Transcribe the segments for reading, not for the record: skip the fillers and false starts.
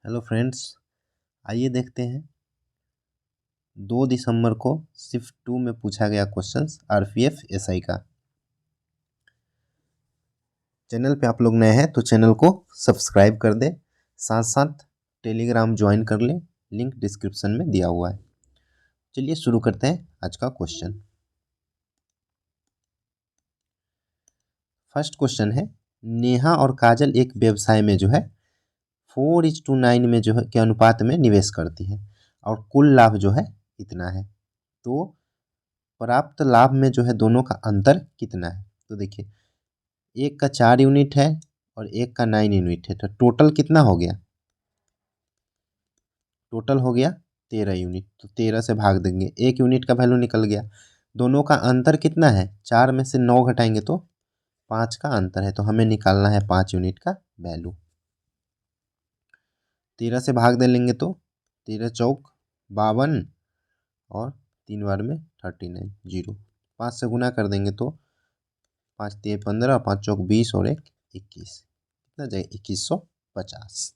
Hello friends, आइए देखते हैं 2 दिसंबर को शिफ्ट 2 में पूछा गया क्वेश्चंस आरपीएफ एसआई का। चैनल पे आप लोग नए हैं तो चैनल को सब्सक्राइब कर दें, साथ साथ टेलीग्राम ज्वाइन कर लें, लिंक डिस्क्रिप्शन में दिया हुआ है। चलिए शुरू करते हैं आज का क्वेश्चन। फर्स्ट क्वेश्चन है, नेहा और काजल एक व्यवसाय में जो है 4:9 में जो है के अनुपात में निवेश करती है और कुल लाभ जो है इतना है। तो प्राप्त लाभ में जो है दोनों का अंतर कितना है? तो देखिए, एक का 4 यूनिट है और एक का 9 यूनिट है, तो टोटल कितना हो गया? टोटल हो गया 13 यूनिट। तो 13 से भाग देंगे, 1 यूनिट का वैल्यू निकल गया। दोनों का अंतर कितना है? 4 में से 9 घटाएंगे तो 5 का अंतर है, तो हमें निकालना है 5 यूनिट का वैल्यू। 13 से भाग दे लेंगे तो 13 चौक 52 और 3 बार में 39 जीरो। 5 से गुना कर देंगे तो 5 3 15, 5 चौक 20 और 1 21, कितना जाएगा? 2150।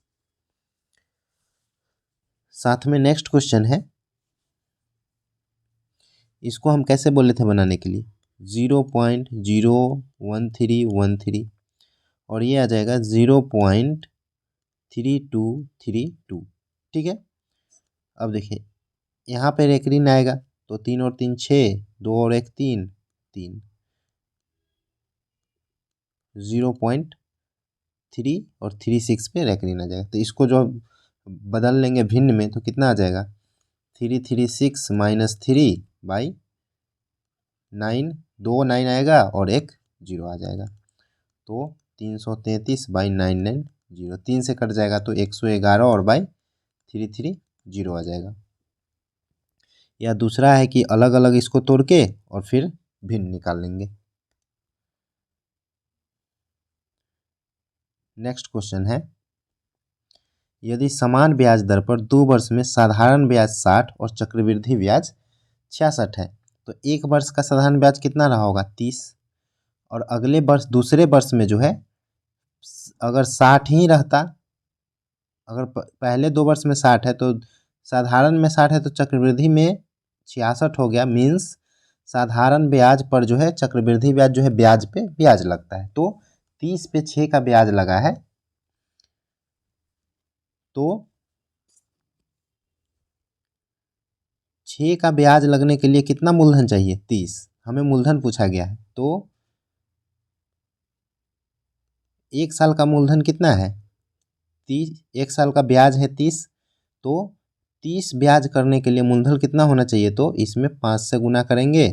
साथ में नेक्स्ट क्वेश्चन है, इसको हम कैसे बोले थे बनाने के लिए? 0.01313 और ये आ जाएगा 0.3232। ठीक है, अब देखिए यहाँ पे रेकरिन आएगा तो 3 और 3 6, 2 और 1 3 3, 0.3 और 36 पे रेकरिन आ जाएगा। तो इसको जो बदल लेंगे भिन्न में तो कितना आ जाएगा? 336 माइनस 3/9, 2 9 आएगा और 1 0 आ जाएगा। तो 333/99 3 से कट जाएगा तो 111 और बाई 330 आ जाएगा। या दूसरा है कि अलग अलग इसको तोड़ के और फिर भिन्न निकाल लेंगे। नेक्स्ट क्वेश्चन है, यदि समान ब्याज दर पर 2 वर्ष में साधारण ब्याज 60 और चक्रवृद्धि ब्याज 66 है तो एक वर्ष का साधारण ब्याज कितना रहा होगा? 30। और अगले वर्ष दूसरे वर्ष में जो है अगर 60 ही रहता, अगर पहले 2 वर्ष में 60 है तो साधारण में 60 है तो चक्रवृद्धि में 66 हो गया। मीन्स साधारण ब्याज पर जो है चक्रवृद्धि ब्याज जो है ब्याज पे ब्याज लगता है, तो 30 पे 6 का ब्याज लगा है तो 6 का ब्याज लगने के लिए कितना मूलधन चाहिए? 30। हमें मूलधन पूछा गया है तो 1 साल का मूलधन कितना है? 30। 1 साल का ब्याज है 30, तो 30 ब्याज करने के लिए मूलधन कितना होना चाहिए? तो इसमें 5 से गुना करेंगे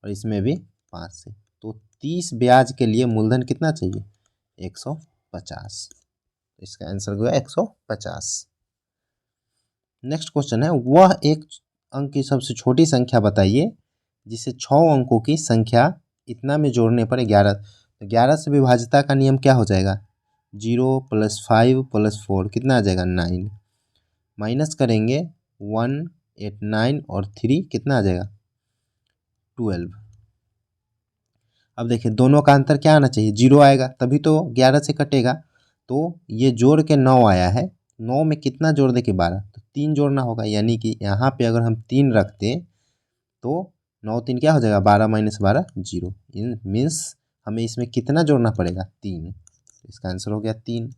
और इसमें भी 5 से, तो 30 ब्याज के लिए मूलधन कितना चाहिए? 150। इसका आंसर हुआ 150। नेक्स्ट क्वेश्चन है, वह एक अंक की सबसे छोटी संख्या बताइए जिसे 6 अंकों की संख्या इतना में जोड़ने पर 11, तो 11 से विभाज्यता का नियम क्या हो जाएगा? 0 + 5 + 4 कितना आ जाएगा? 9। माइनस करेंगे 1 8 9 और 3 कितना आ जाएगा? 12। अब देखिए दोनों का अंतर क्या आना चाहिए? 0 आएगा तभी तो 11 से कटेगा। तो ये जोड़ के 9 आया है, 9 में कितना जोड़ दे के 12, तो 3 जोड़ना होगा। यानी कि यहाँ पे अगर हम 3 रखते तो 9 3 क्या हो जाएगा? 12 - 12 0। मीन्स हमें इसमें कितना जोड़ना पड़ेगा? 3। इसका आंसर हो गया 3।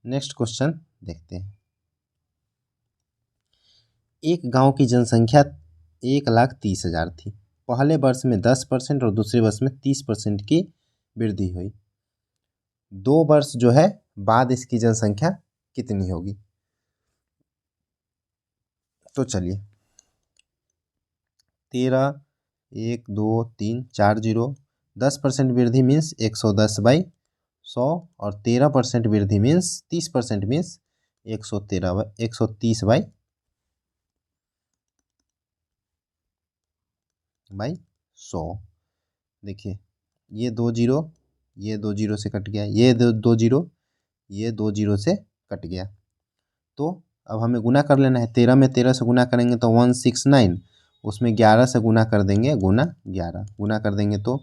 नेक्स्ट क्वेश्चन देखते हैं, एक गांव की जनसंख्या 1,30,000 थी। पहले वर्ष में 10% और दूसरे वर्ष में 30% की वृद्धि हुई। 2 वर्ष जो है बाद इसकी जनसंख्या कितनी होगी? तो चलिए 13 1 2 3 4 0, 10% वृद्धि मीन्स 110/100 और 13% वृद्धि मीन्स 30% मीन्स 130/100। देखिए ये 2 जीरो, ये 2 जीरो से कट गया, ये 2 जीरो, ये 2 जीरो से कट गया। तो अब हमें गुना कर लेना है। 13 में 13 से गुना करेंगे तो 169, उसमें 11 से गुना कर देंगे, गुना 11 गुना कर देंगे तो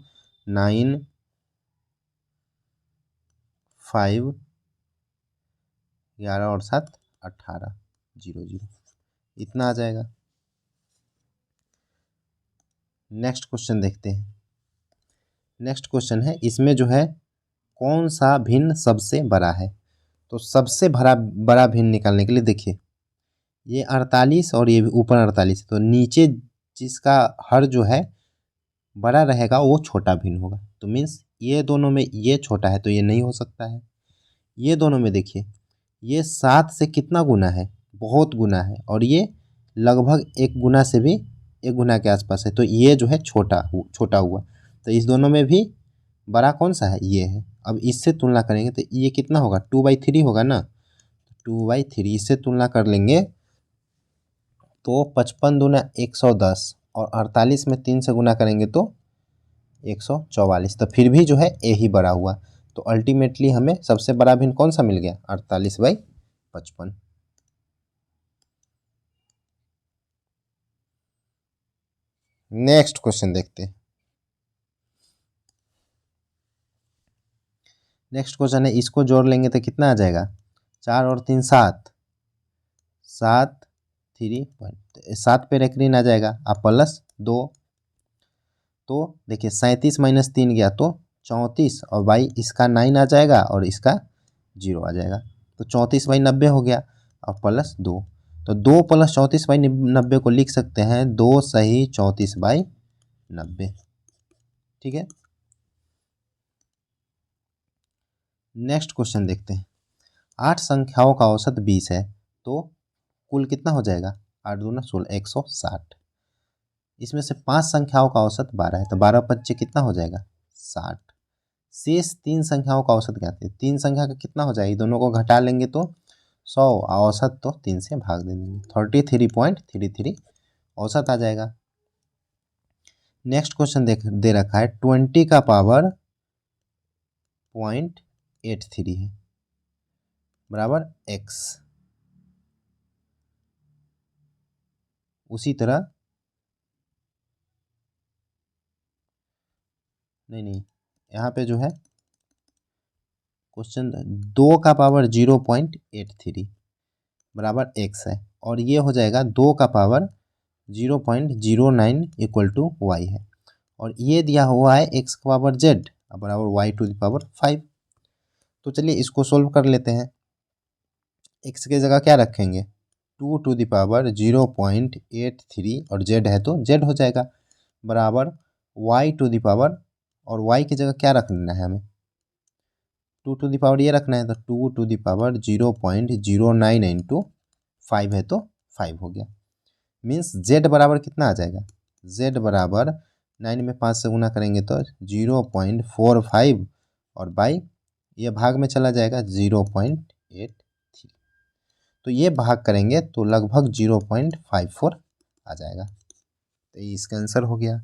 9 5 11 और 7 18, 0 0, इतना आ जाएगा। नेक्स्ट क्वेश्चन देखते हैं। नेक्स्ट क्वेश्चन है, इसमें जो है कौन सा भिन्न सबसे बड़ा है। तो सबसे बड़ा बड़ा भिन्न निकालने के लिए देखिए, ये 48 और ये ऊपर 48, तो नीचे जिसका हर जो है बड़ा रहेगा वो छोटा भिन्न होगा। तो मीन्स ये दोनों में ये छोटा है तो ये नहीं हो सकता है। ये दोनों में देखिए, ये 7 से कितना गुना है, बहुत गुना है, और ये लगभग 1 गुना से भी 1 गुना के आसपास है, तो ये जो है छोटा हुआ। तो इस दोनों में भी बड़ा कौन सा है, ये है। अब इससे तुलना करेंगे तो ये कितना होगा, 2/3 होगा ना, 2/3 इससे तुलना कर लेंगे तो 55 दूना 110, और 48 में 3 से गुना करेंगे तो 144, तो फिर भी जो है ए ही बड़ा हुआ। तो अल्टीमेटली हमें सबसे बड़ा भिन्न कौन सा मिल गया, 48/55। नेक्स्ट क्वेश्चन देखते हैं। नेक्स्ट क्वेश्चन है, इसको जोड़ लेंगे तो कितना आ जाएगा, 4 और 3 7, 7 3 7 पे रेकरिन आ जाएगा, आप +2, तो देखिए 37 - 3 गया तो 34, और बाई इसका 9 आ जाएगा और इसका 0 आ जाएगा, तो 34/90 हो गया, और +2, तो 2 + 34/90 को लिख सकते हैं 2 सही 34/90। ठीक है। नेक्स्ट क्वेश्चन देखते हैं। 8 संख्याओं का औसत 20 है, तो कुल कितना हो जाएगा, 8 दूना 16, 160। इसमें से 5 संख्याओं का औसत 12 है, तो 12 × 5 कितना हो जाएगा, 60। शेष 3 संख्याओं का औसत क्या है, 3 संख्या का कितना हो जाएगा, दोनों को घटा लेंगे तो 100, औसत तो 3 से भाग दे देंगे, 33.33 औसत आ जाएगा। नेक्स्ट क्वेश्चन दे रखा है 20 का पावर 0.83 है बराबर x। उसी तरह नहीं, यहाँ पे जो है क्वेश्चन 2 का पावर 0.83 बराबर x है, और ये हो जाएगा 2 का पावर 0.09 = y है, और ये दिया हुआ है x का पावर z बराबर y⁵। तो चलिए इसको सोल्व कर लेते हैं। x के जगह क्या रखेंगे, 2⁵ और z है तो z हो जाएगा बराबर y⁵, और y की जगह क्या रख लेना है हमें, 2 ये रखना है, तो 2⁵0.09 × 5 है तो 5 हो गया। मीन्स z बराबर कितना आ जाएगा, z बराबर 9 में 5 से गुना करेंगे तो 0.45, और बाई ये भाग में चला जाएगा 0.83, तो ये भाग करेंगे तो लगभग 0.54 आ जाएगा, तो ये इसका आंसर हो गया।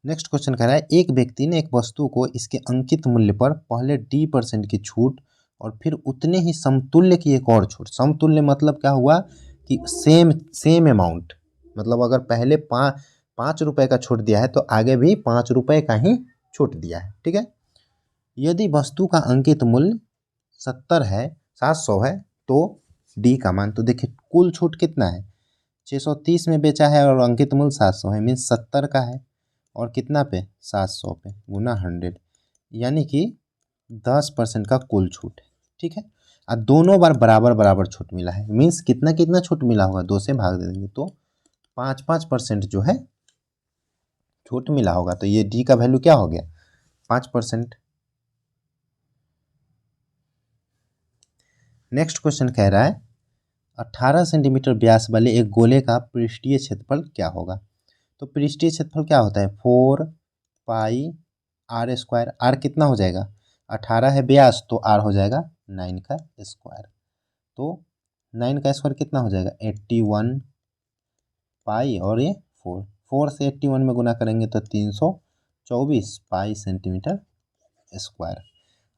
नेक्स्ट क्वेश्चन कह रहा है, एक व्यक्ति ने एक वस्तु को इसके अंकित मूल्य पर पहले D% की छूट और फिर उतने ही समतुल्य की एक और छूट। समतुल्य मतलब क्या हुआ कि सेम अमाउंट, मतलब अगर पहले 5 रुपये का छूट दिया है तो आगे भी 5 रुपये का ही छूट दिया है। ठीक है। यदि वस्तु का अंकित मूल्य 700 है तो डी का मान, तो देखिए कुल छूट कितना है, 630 में बेचा है और अंकित मूल्य 700 है, मीन्स 70 का है, और कितना पे, 700 पे गुना 100, यानी कि 10% का कुल छूट है। ठीक है। अब दोनों बार बराबर बराबर छूट मिला है, मीन्स कितना कितना छूट मिला होगा, 2 से भाग दे देंगे तो 5% जो है छूट मिला होगा, तो ये डी का वैल्यू क्या हो गया, 5%। नेक्स्ट क्वेश्चन कह रहा है 18 सेंटीमीटर व्यास वाले एक गोले का पृष्ठीय क्षेत्रफल क्या होगा। तो पृष्ठीय क्षेत्रफल क्या होता है, 4πr²। आर कितना हो जाएगा, 18 है व्यास तो आर हो जाएगा 9 का स्क्वायर, तो 9 का स्क्वायर कितना हो जाएगा, 81 पाई, और ये 4 से 81 में गुना करेंगे तो 324 पाई सेंटीमीटर स्क्वायर।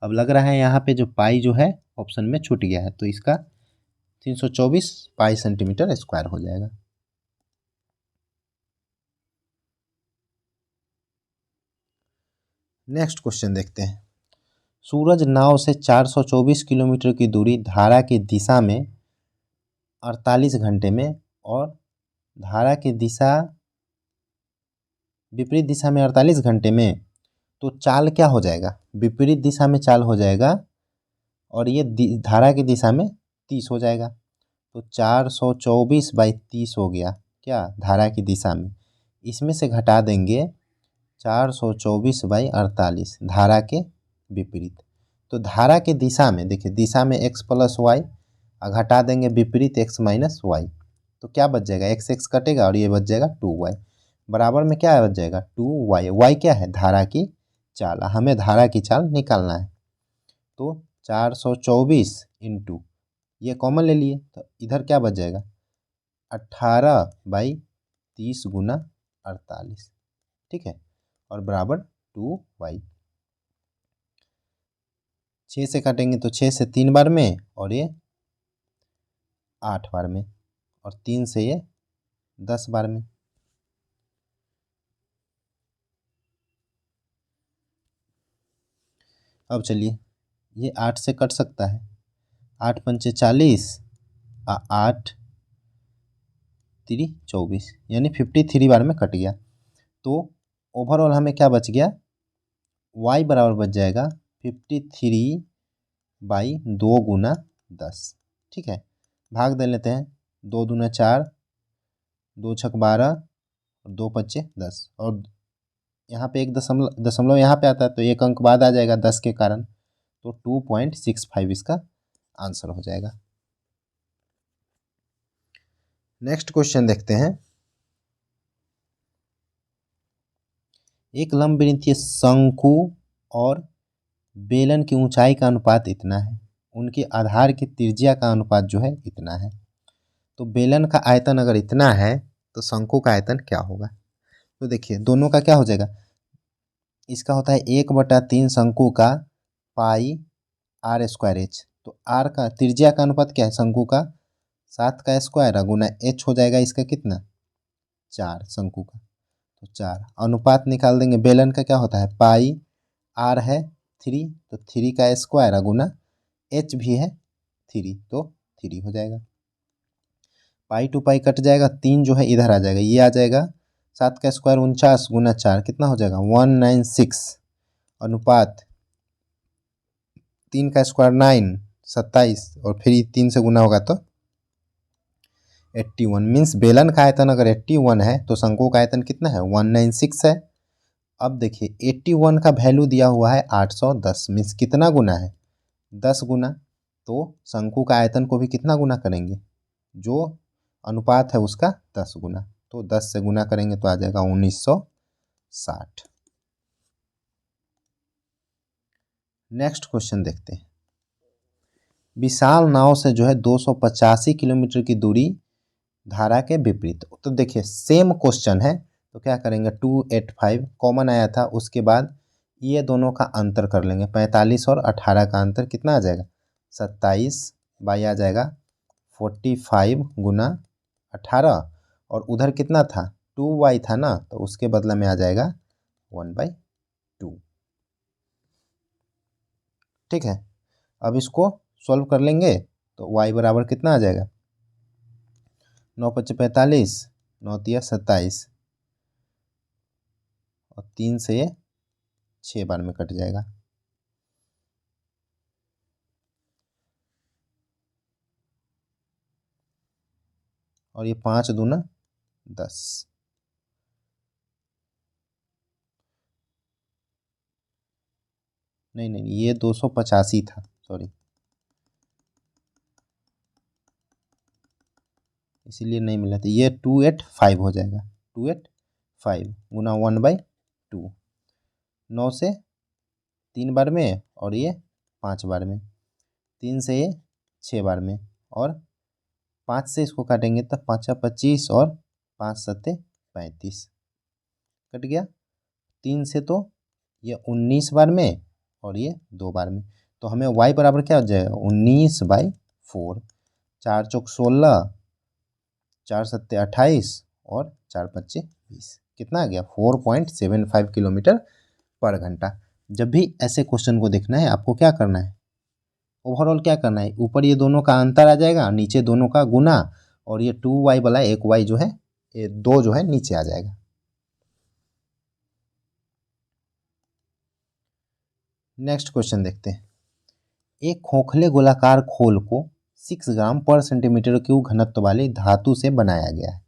अब लग रहा है यहाँ पे जो पाई जो है ऑप्शन में छूट गया है, तो इसका 324 पाई सेंटीमीटर स्क्वायर हो जाएगा। नेक्स्ट क्वेश्चन देखते हैं। सूरज नाव से 424 किलोमीटर की दूरी धारा की दिशा में 48 घंटे में और धारा की दिशा विपरीत दिशा में 48 घंटे में, तो चाल क्या हो जाएगा? विपरीत दिशा में चाल हो जाएगा और ये धारा की दिशा में 30 हो जाएगा। तो 424/30 हो गया क्या? धारा की दिशा में। इसमें से घटा देंगे 424/48 धारा के विपरीत। तो धारा के दिशा में देखिए, दिशा में x प्लस वाई, घटा देंगे विपरीत x माइनस वाई, तो क्या बच जाएगा? x x कटेगा और ये बच जाएगा 2y। बराबर में क्या बच जाएगा? 2y। y क्या है? धारा की चाल। हमें धारा की चाल निकालना है। तो 424 इंटू ये कॉमन ले लिए, तो इधर क्या बच जाएगा? 18/30 गुना 48, ठीक है, और बराबर 2y। 6 से काटेंगे तो 6 से 3 बार में और ये 8 बार में, और 3 से ये 10 बार में। अब चलिए, ये 8 से कट सकता है, 8 पंचे 40, 8 3 24, यानी 53 बार में कट गया। तो ओवरऑल हमें क्या बच गया? y बराबर बच जाएगा 53/2 गुना 10, ठीक है। भाग दे लेते हैं, 2 दूना 4, 2 छक 12, 2 पच्चे 10, और यहाँ पे एक दशमलव यहाँ पे आता है तो एक अंक बाद आ जाएगा 10 के कारण, तो 2.65 इसका आंसर हो जाएगा। नेक्स्ट क्वेश्चन देखते हैं। एक लंबवृत्तीय शंकु और बेलन की ऊंचाई का अनुपात इतना है, उनके आधार की त्रिज्या का अनुपात जो है इतना है। तो बेलन का आयतन अगर इतना है तो शंकु का आयतन क्या होगा? तो देखिए, दोनों का क्या हो जाएगा? इसका होता है 1/3 शंकु का पाई r²h। तो r का त्रिज्या का अनुपात क्या है शंकु का? 7 का स्क्वायर गुना h हो जाएगा इसका कितना? 4 शंकु का, तो 4। अनुपात निकाल देंगे, बेलन का क्या होता है? पाई, r है 3, तो 3 का स्क्वायर गुना h भी है 3, तो 3 हो जाएगा। पाई टू पाई कट जाएगा, 3 जो है इधर आ जाएगा, ये आ जाएगा। 7 का स्क्वायर 49 गुना 4 कितना हो जाएगा? 196। अनुपात 3 का स्क्वायर 9, 27, और फिर 3 से गुना होगा तो 81। मीन्स बेलन का आयतन अगर 81 है तो शंकु का आयतन कितना है? 196 है। अब देखिए 81 का वैल्यू दिया हुआ है 810, मीन्स कितना गुना है? 10 गुना। तो शंकु का आयतन को भी कितना गुना करेंगे? जो अनुपात है उसका 10 गुना। तो 10 से गुना करेंगे तो आ जाएगा 1960। नेक्स्ट क्वेश्चन देखते हैं। विशाल नाव से जो है 285 किलोमीटर की दूरी धारा के विपरीत। तो देखिए सेम क्वेश्चन है, तो क्या करेंगे? 285 कॉमन आया था, उसके बाद ये दोनों का अंतर कर लेंगे। 45 और 18 का अंतर कितना आ जाएगा? 27 बाई आ जाएगा 45 गुना 18, और उधर कितना था? 2y था ना, तो उसके बदले में आ जाएगा 1/2, ठीक है। अब इसको सॉल्व कर लेंगे तो y बराबर कितना आ जाएगा? 9 × 5 = 45, 9 × 3 = 27, और 3 से ये 6 बार में कट जाएगा। और ये 5 दूना 10, नहीं ये 285 था, सॉरी, इसीलिए नहीं मिला था। ये 285 हो जाएगा, 285 गुना 1/2। 9 से 3 बार में और ये 5 बार में, 3 से ये 6 बार में, और 5 से इसको काटेंगे तो 5 × 25 और 5 × 7 = 35, कट गया। 3 से तो ये 19 बार में और ये 2 बार में, तो हमें y बराबर क्या हो जाएगा? 19/4। 4 चौक 16, 4 7 28, और 4 5 20, कितना आ गया? 4.75 किलोमीटर पर घंटा। जब भी ऐसे क्वेश्चन को देखना है आपको क्या करना है, ओवरऑल क्या करना है, ऊपर ये दोनों का अंतर आ जाएगा, नीचे दोनों का गुना, और ये 2y वाला एक y जो है, ये 2 जो है नीचे आ जाएगा। नेक्स्ट क्वेश्चन देखते हैं। एक खोखले गोलाकार खोल को 6 ग्राम पर सेंटीमीटर क्यूब घनत्व वाली धातु से बनाया गया है।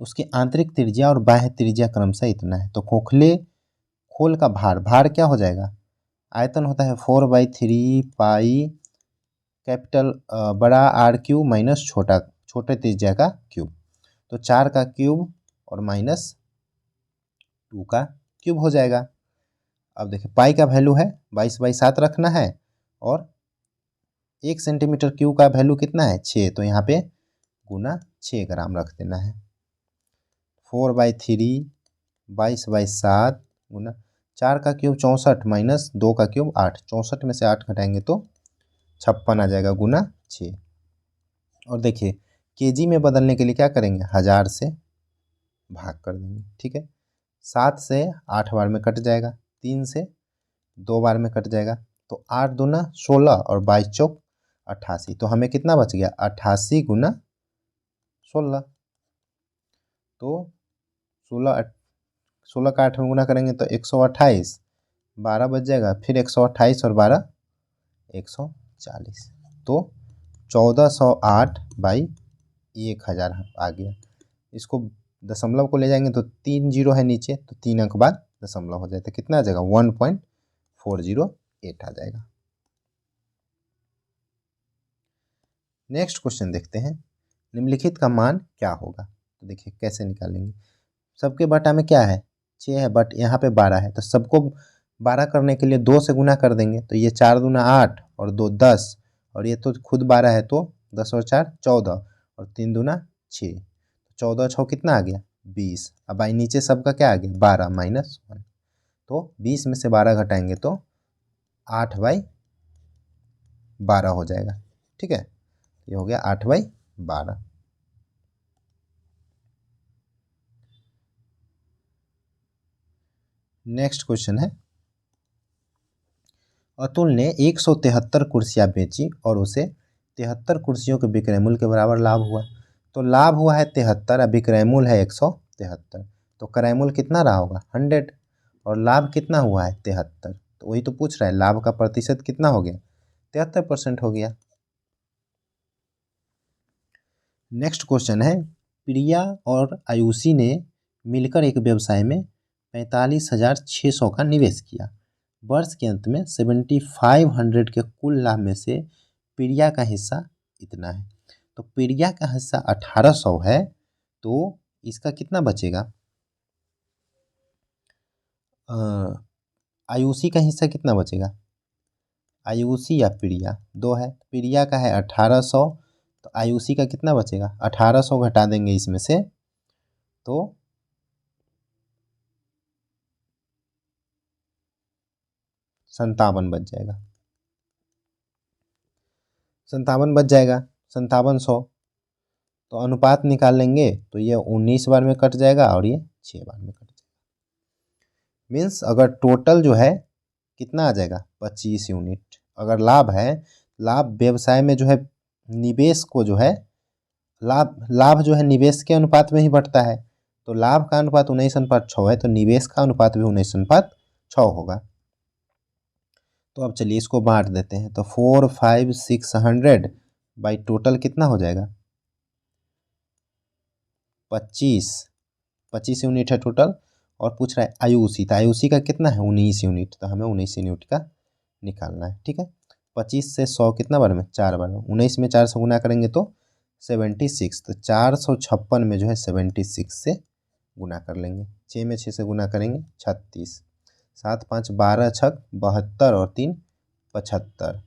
उसकी आंतरिक त्रिज्या और बाह्य त्रिज्या क्रमशः इतना है। तो खोखले खोल का भार क्या हो जाएगा, आयतन होता है 4/3 पाई कैपिटल बड़ा आर क्यूब माइनस छोटे त्रिज्या का क्यूब। तो 4 का क्यूब और माइनस 2 का क्यूब हो जाएगा। अब देखिए पाई का वैल्यू है 22/7 रखना है, और 1 सेंटीमीटर क्यूब का वैल्यू कितना है 6, तो यहाँ पे गुना 6 ग्राम रख देना है। 4/3 22/7 गुना 4 का क्यूब 64 माइनस 2 का क्यूब 8, 64 में से 8 घटाएंगे तो 56 आ जाएगा गुना 6। और देखिए केजी में बदलने के लिए क्या करेंगे, 1000 से भाग कर देंगे, ठीक है। 7 से 8 बार में कट जाएगा, 3 से 2 बार में कट जाएगा, तो 8 दूना 16 और 22 चौक 88, तो हमें कितना बच गया 88 गुना 16। तो 16 का 8 में गुना करेंगे तो 128, 12 बच जाएगा, फिर 128 और 12 140, तो 1408/1000 आ गया। इसको दशमलव को ले जाएंगे तो 3 जीरो है नीचे, तो 3 अंक बाद दशमलव हो जाए तो कितना आ जाएगा 1.408 आ जाएगा। नेक्स्ट क्वेश्चन देखते हैं। निम्नलिखित का मान क्या होगा, तो देखिए कैसे निकालेंगे। सबके बटा में क्या है 6 है, बट यहाँ पे 12 है, तो सबको 12 करने के लिए 2 से गुना कर देंगे, तो ये 4 दूना 8 और 2 10, और ये तो खुद 12 है, तो 10 और 4 14 और 3 दूना 6, 14 6 कितना आ गया 20। अब भाई नीचे सबका क्या आ गया 12 माइनस 1, तो 20 में से 12 घटाएंगे तो 8/12 हो जाएगा, ठीक है। ये हो गया 8/12। नेक्स्ट क्वेश्चन है। अतुल ने 173 कुर्सियां बेची और उसे 73 कुर्सियों के विक्रय मूल्य के बराबर लाभ हुआ। तो लाभ हुआ है 73 और विक्रय मूल्य है 173, तो क्रय मूल्य कितना रहा होगा 100, और लाभ कितना हुआ है 73, तो वही तो पूछ रहा है लाभ का प्रतिशत कितना हो गया 73% हो गया। नेक्स्ट क्वेश्चन है। प्रिया और आयुषी ने मिलकर एक व्यवसाय में 45,600 का निवेश किया। वर्ष के अंत में 7,500 के कुल लाभ में से प्रिया का हिस्सा इतना है। तो प्रिया का हिस्सा 1,800 है, तो इसका कितना बचेगा, आयुषी का हिस्सा कितना बचेगा, आयुषी या प्रिया दो है, प्रिया का है 1,800, तो आयुषी का कितना बचेगा 1,800 घटा देंगे इसमें से, तो 57 बच जाएगा, 57 बच जाएगा, 5700। तो अनुपात निकाल लेंगे तो ये 19 बार में कट जाएगा और ये 6 बार में कट जाएगा। मीन्स अगर टोटल जो है कितना आ जाएगा 25 यूनिट। अगर लाभ है, लाभ व्यवसाय में जो है निवेश को जो है लाभ जो है निवेश के अनुपात में ही बढ़ता है, तो लाभ का अनुपात 19:6 है, तो निवेश का अनुपात भी 19:6 होगा। तो अब चलिए इसको बांट देते हैं, तो 4 5 600 बाई टोटल कितना हो जाएगा 25 यूनिट है टोटल, और पूछ रहा है आयुषी, तो आयुषी का कितना है 19 यूनिट, तो हमें 19 यूनिट का निकालना है, ठीक है। 25 से 100 कितना बार में 4 बार में, 19 में 4 से गुना करेंगे तो 76, तो 456 में जो है 76 से गुना कर लेंगे, 6 में 6 से गुना करेंगे 36, 7 5 12 6 72 और 3 75,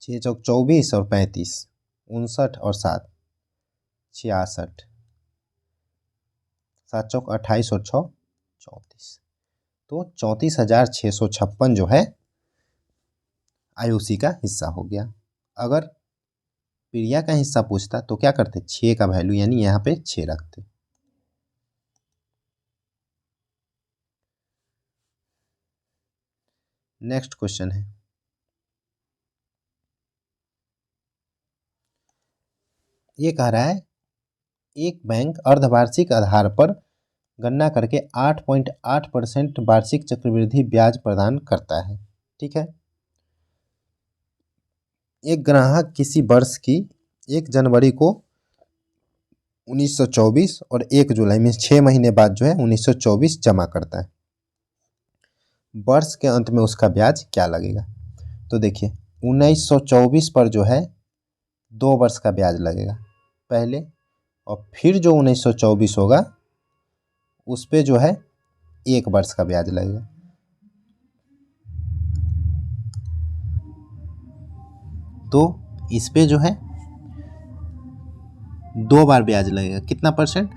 6 चौक 24 और 35 59 और 7 66, 7 चौक 28 और 6 34, तो 34,656 जो है आयुषी का हिस्सा हो गया। अगर प्रिया का हिस्सा पूछता तो क्या करते 6 का वैल्यू यानी यहाँ पे 6 रखते। नेक्स्ट क्वेश्चन है, ये कह रहा है एक बैंक अर्धवार्षिक आधार पर गणना करके 8.8% वार्षिक चक्रवृद्धि ब्याज प्रदान करता है। ठीक है, एक ग्राहक किसी वर्ष की 1 जनवरी को 1924 और 1 जुलाई में 6 महीने बाद जो है 1924 जमा करता है। वर्ष के अंत में उसका ब्याज क्या लगेगा? तो देखिए 1924 पर जो है 2 वर्ष का ब्याज लगेगा पहले, और फिर जो 1924 होगा उस पे जो है 1 वर्ष का ब्याज लगेगा। तो इस पे जो है 2 बार ब्याज लगेगा। कितना परसेंट?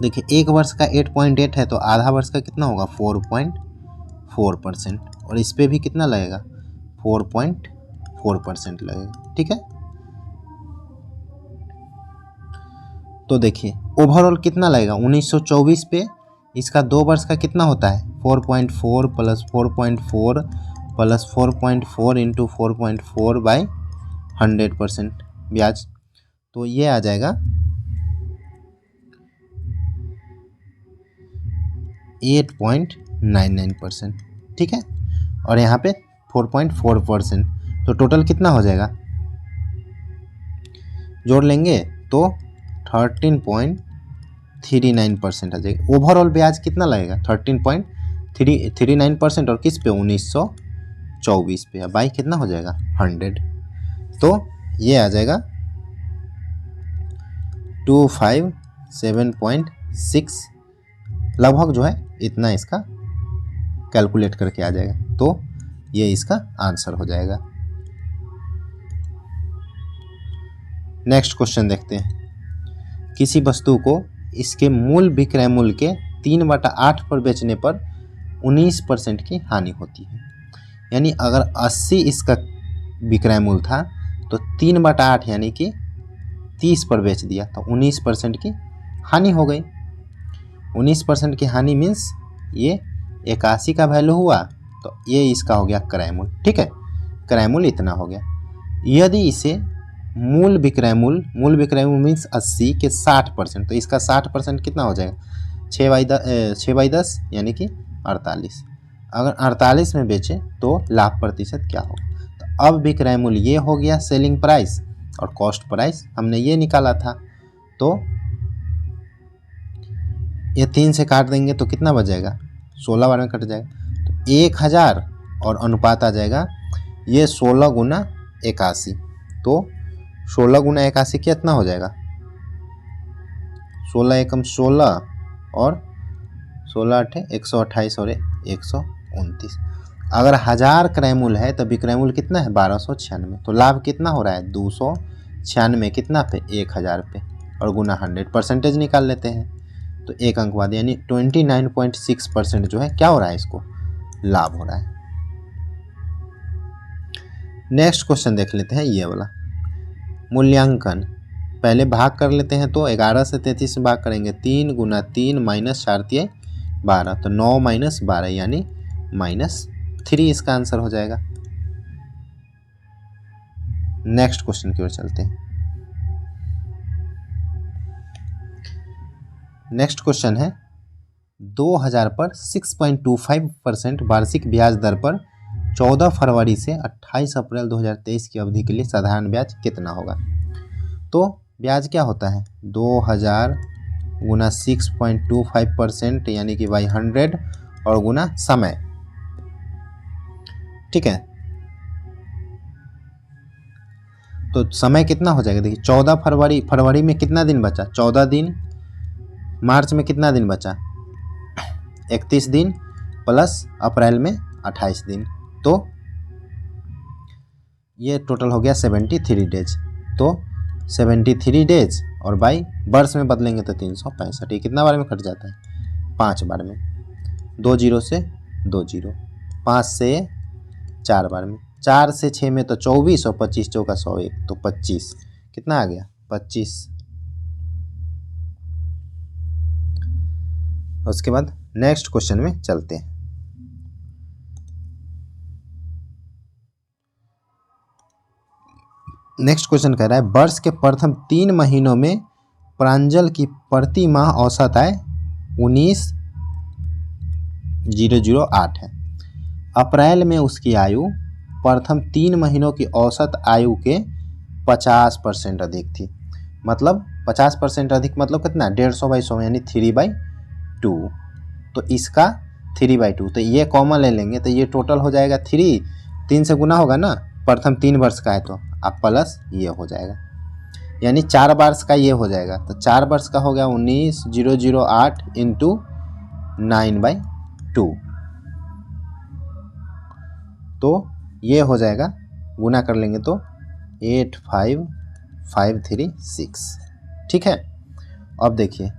देखिए 1 वर्ष का 8.8 है तो आधा वर्ष का कितना होगा 4.4%, और इस पे भी कितना लगेगा 4.4% लगेगा। ठीक है, तो देखिए ओवरऑल कितना लगेगा 1924 पे, इसका 2 वर्ष का कितना होता है 4.4 प्लस 4.4 प्लस 4.4 इंटू 4.4 बाई 100% ब्याज, तो ये आ जाएगा 8.99%। ठीक है, और यहाँ पे 4.4%, तो टोटल कितना हो जाएगा, जोड़ लेंगे तो 13.39% आ जाएगा। ओवरऑल ब्याज कितना लगेगा 13.39%, और किस पे 1924 पे, बाई कितना हो जाएगा 100, तो ये आ जाएगा 257.6 लगभग जो है इतना इसका कैलकुलेट करके आ जाएगा, तो ये इसका आंसर हो जाएगा। नेक्स्ट क्वेश्चन देखते हैं, किसी वस्तु को इसके मूल विक्रय मूल्य के 3/8 पर बेचने पर 19% की हानि होती है। यानी अगर 80 इसका विक्रय मूल्य था तो 3/8 यानी कि 30 पर बेच दिया तो 19% की हानि हो गई। 19% की हानि मीन्स ये 81 का वैल्यू हुआ तो ये इसका हो गया क्रय मूल्य। ठीक है, क्रय मूल्य इतना हो गया। यदि इसे मूल विक्रय मूल्य मीन्स 80 के 60%, तो इसका 60% कितना हो जाएगा 6/10 यानी कि 48। अगर 48 में बेचे तो लाभ प्रतिशत क्या होगा? तो अब विक्रय मूल्य ये हो गया सेलिंग प्राइस, और कॉस्ट प्राइस हमने ये निकाला था, तो ये 3 से काट देंगे तो कितना बच जाएगा 16 बार में कट जाएगा, तो 1000 और अनुपात आ जाएगा ये 16 गुना 81, तो 16 गुना 81 कितना हो जाएगा 16 एकम 16 और 16 8 128 और 129। अगर 1000 क्रय मूल्य है तो विक्रय मूल्य कितना है 1296, तो लाभ कितना हो रहा है 296 कितना पे 1000 पे, और गुना 100% निकाल लेते हैं तो 1 अंक बाद यानी 29.6% जो है क्या हो रहा है इसको लाभ हो रहा है। नेक्स्ट क्वेश्चन देख लेते हैं ये वाला, मूल्यांकन। पहले भाग कर लेते हैं तो 11 से 33 से भाग करेंगे, 3 गुना 3 माइनस 4 3 12, तो 9 माइनस 12 यानी -3 इसका आंसर हो जाएगा। नेक्स्ट क्वेश्चन की ओर चलते हैं। नेक्स्ट क्वेश्चन है 2000 पर 6.25% वार्षिक ब्याज दर पर 14 फरवरी से 28 अप्रैल 2023 की अवधि के लिए साधारण ब्याज कितना होगा? तो ब्याज क्या होता है 2000 गुना 6.25% यानी कि बाई 100 और गुना समय। ठीक है, तो समय कितना हो जाएगा, देखिए 14 फरवरी में कितना दिन बचा 14 दिन, मार्च में कितना दिन बचा 31 दिन, प्लस अप्रैल में 28 दिन, तो ये टोटल हो गया 73 डेज। तो 73 डेज और बाई वर्ष में बदलेंगे तो 365, ये कितना बार में कट जाता है 5 बार में, 2 जीरो से 2 जीरो, 5 से 4 बार में, 4 से 6 में तो 24 और 25 चौका 101 तो 25, कितना आ गया 25। उसके बाद नेक्स्ट क्वेश्चन में चलते हैं। नेक्स्ट क्वेश्चन कह रहा है वर्ष के प्रथम 3 महीनों में प्रांजल की प्रति माह औसत आय 19,008 है। अप्रैल में उसकी आयु प्रथम 3 महीनों की औसत आयु के 50% अधिक थी। मतलब 50% अधिक मतलब कितना, 150/100 यानी 3/2। तो इसका 3/2, तो ये कॉमन ले लेंगे तो ये टोटल हो जाएगा 3 से गुना होगा ना, प्रथम 3 वर्ष का है तो अब प्लस ये हो जाएगा, यानी 4 वर्ष का ये हो जाएगा। तो 4 वर्ष का हो गया 19,008 इंटू 9/2, तो ये हो जाएगा, गुना कर लेंगे तो 85,536। ठीक है। अब देखिए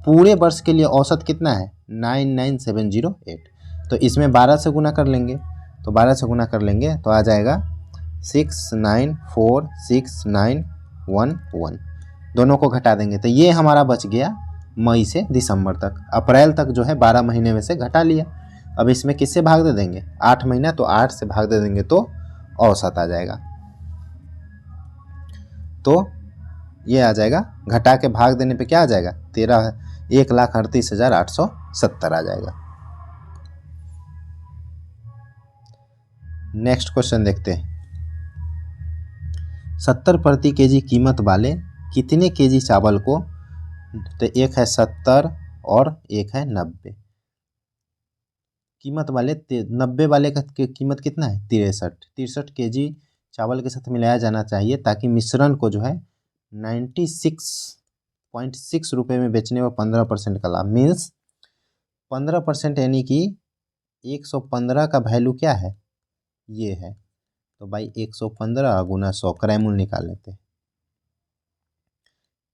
पूरे वर्ष के लिए औसत कितना है 99708, तो इसमें 12 से गुना कर लेंगे, तो 12 से गुना कर लेंगे तो आ जाएगा 6946911, दोनों को घटा देंगे तो ये हमारा बच गया मई से दिसंबर तक। अप्रैल तक जो है 12 महीने में से घटा लिया। अब इसमें किससे भाग दे देंगे, 8 महीना, तो 8 से भाग दे देंगे तो औसत आ जाएगा। तो ये आ जाएगा, घटा के भाग देने पे क्या आ जाएगा, 1,38,870 आ जाएगा। नेक्स्ट क्वेश्चन देखते हैं। 70 प्रति केजी कीमत वाले कितने केजी चावल को, तो एक है 70 और एक है 90, कीमत वाले 90 वाले का कीमत कितना है 63 केजी चावल के साथ मिलाया जाना चाहिए ताकि मिश्रण को जो है 96.6 रुपये में बेचने में 15% का लाभ, मीन्स 15% यानी कि 115 का वैल्यू क्या है, ये है। तो भाई 115 गुना 100 क्रयमूल्य निकाल लेते हैं,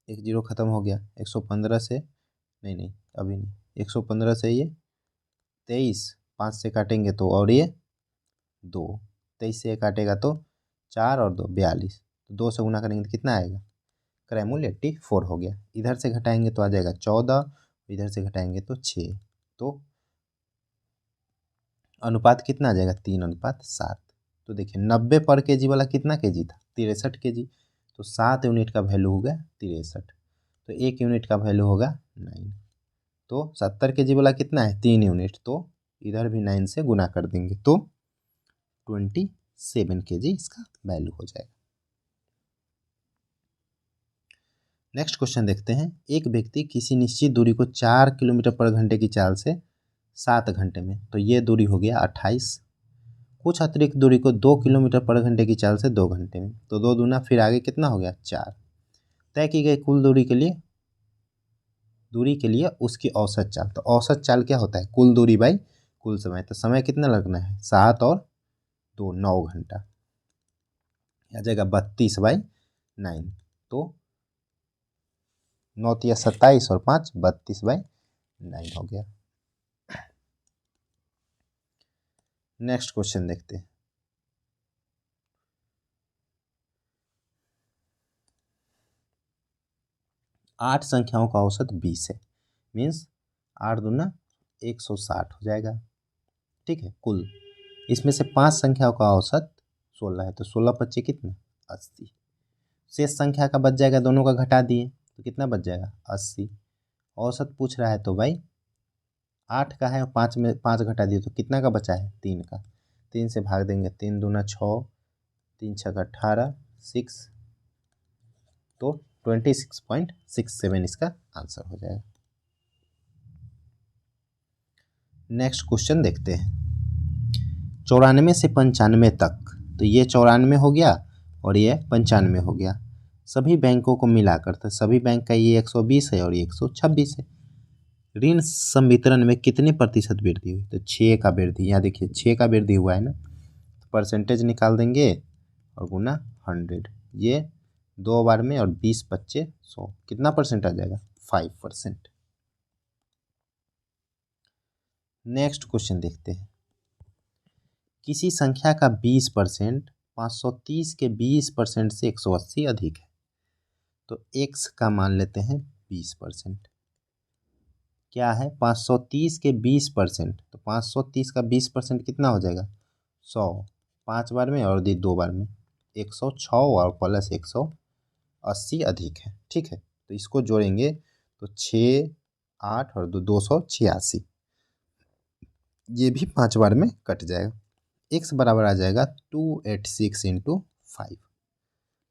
1 0 खत्म हो गया, 115 से नहीं अभी नहीं, 115 से ये 23, 5 से काटेंगे तो और ये 2, 23 से काटेगा तो 4 और 2 42, तो 2 से गुना करेंगे तो कितना आएगा, क्रयमूल्य 84 हो गया। इधर से घटाएंगे तो आ जाएगा 14, इधर से घटाएंगे तो 6, तो अनुपात कितना आ जाएगा 3:7। तो देखिए 90 पर केजी वाला कितना केजी था 63 केजी, तो 7 यूनिट का वैल्यू हो गया 63, तो 1 यूनिट का वैल्यू होगा 9। तो 70 केजी वाला कितना है 3 यूनिट, तो इधर भी 9 से गुना कर देंगे तो 27 केजी इसका वैल्यू हो जाएगा। नेक्स्ट क्वेश्चन देखते हैं। एक व्यक्ति किसी निश्चित दूरी को 4 किलोमीटर पर घंटे की चाल से 7 घंटे में, तो ये दूरी हो गया 28, कुछ अतिरिक्त दूरी को 2 किलोमीटर पर घंटे की चाल से 2 घंटे में, तो 2 दूना फिर आगे कितना हो गया 4, तय की गई कुल दूरी के लिए उसकी औसत चाल, तो औसत चाल क्या होता है कुल दूरी बाई कुल समय, तो समय कितना लगना है 7 और 2 9 घंटा, आ जाएगा 32/9, तो 9 या 27 और 5 32/9 हो गया। नेक्स्ट क्वेश्चन देखते हैं। 8 संख्याओं का औसत 20 है, मीन्स 8 दूना 160 हो जाएगा। ठीक है, कुल इसमें से 5 संख्याओं का औसत 16 है, तो 16×5 कितना 80, शेष संख्या का बच जाएगा, दोनों का घटा दिए तो कितना बच जाएगा 80। औसत पूछ रहा है तो भाई 8 का है, 5 में 5 घटा दिए तो कितना का बचा है 3 का, 3 से भाग देंगे, 3 दूना 6, 3 छक्का 18 6, तो 26.67 इसका आंसर हो जाएगा। नेक्स्ट क्वेश्चन देखते हैं। 94 से 95 तक, तो ये 94 हो गया और ये 95 हो गया, सभी बैंकों को मिलाकर, तो सभी बैंक का ये 120 है और ये 126 है। ऋण संवितरण में कितने प्रतिशत वृद्धि हुई, तो 6 का वृद्धि, यहाँ देखिए 6 का वृद्धि हुआ है ना, तो परसेंटेज निकाल देंगे और गुना 100, ये 2 बार में और 20×25 100, कितना परसेंट आ जाएगा 5%। नेक्स्ट क्वेश्चन देखते हैं। किसी संख्या का 20% 530 के 20% से 180 अधिक है, तो x का मान लेते हैं 20%, क्या है 530 के 20%, तो 530 का 20% कितना हो जाएगा 100, 5 बार में और 2 बार में, 106 और प्लस 180 अधिक है। ठीक है, तो इसको जोड़ेंगे तो 6, 8 और 286, ये भी 5 बार में कट जाएगा। x बराबर आ जाएगा 286 इंटू 5।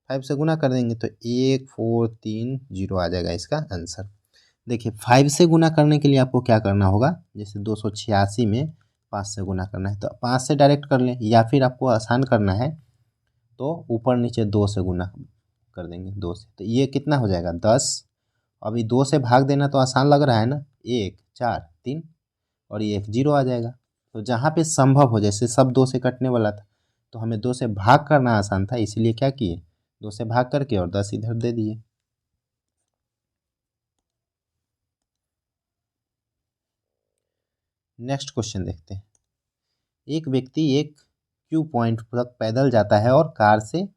5 से गुना कर देंगे तो 1430 आ जाएगा इसका आंसर। देखिए 5 से गुना करने के लिए आपको क्या करना होगा, जैसे 286 में 5 से गुना करना है तो 5 से डायरेक्ट कर लें, या फिर आपको आसान करना है तो ऊपर नीचे 2 से गुना कर देंगे, 2 से, तो ये कितना हो जाएगा 10। अभी 2 से भाग देना तो आसान लग रहा है ना, 1 4 3 और ये 1 0 आ जाएगा। तो जहाँ पे संभव हो, जैसे सब 2 से कटने वाला था तो हमें 2 से भाग करना आसान था, इसीलिए क्या किए, 2 से भाग करके और 10 इधर दे दिए। नेक्स्ट क्वेश्चन देखते हैं। एक व्यक्ति एक क्यू पॉइंट तक पैदल जाता है और कार से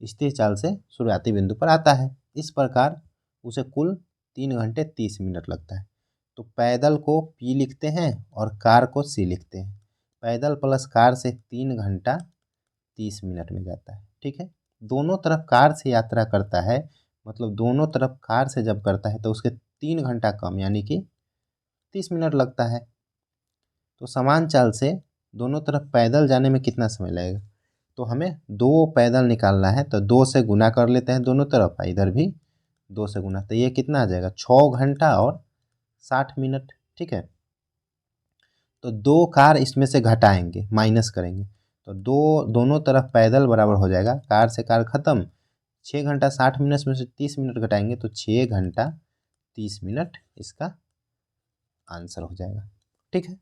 स्थिर चाल से शुरुआती बिंदु पर आता है। इस प्रकार उसे कुल 3 घंटे 30 मिनट लगता है। तो पैदल को पी लिखते हैं और कार को सी लिखते हैं। पैदल प्लस कार से 3 घंटा 30 मिनट में जाता है। ठीक है, दोनों तरफ कार से यात्रा करता है, मतलब दोनों तरफ कार से जब करता है तो उसके 3 घंटा कम यानी कि 30 मिनट लगता है। तो समान चाल से दोनों तरफ पैदल जाने में कितना समय लगेगा, तो हमें 2 पैदल निकालना है तो 2 से गुना कर लेते हैं दोनों तरफ, इधर भी 2 से गुना, तो ये कितना आ जाएगा 6 घंटा और 60 मिनट। ठीक है, तो 2 कार इसमें से घटाएंगे, माइनस करेंगे तो दोनों तरफ पैदल बराबर हो जाएगा, कार से कार खत्म, 6 घंटा 60 मिनट में से 30 मिनट घटाएंगे तो 6 घंटा 30 मिनट इसका आंसर हो जाएगा। ठीक है,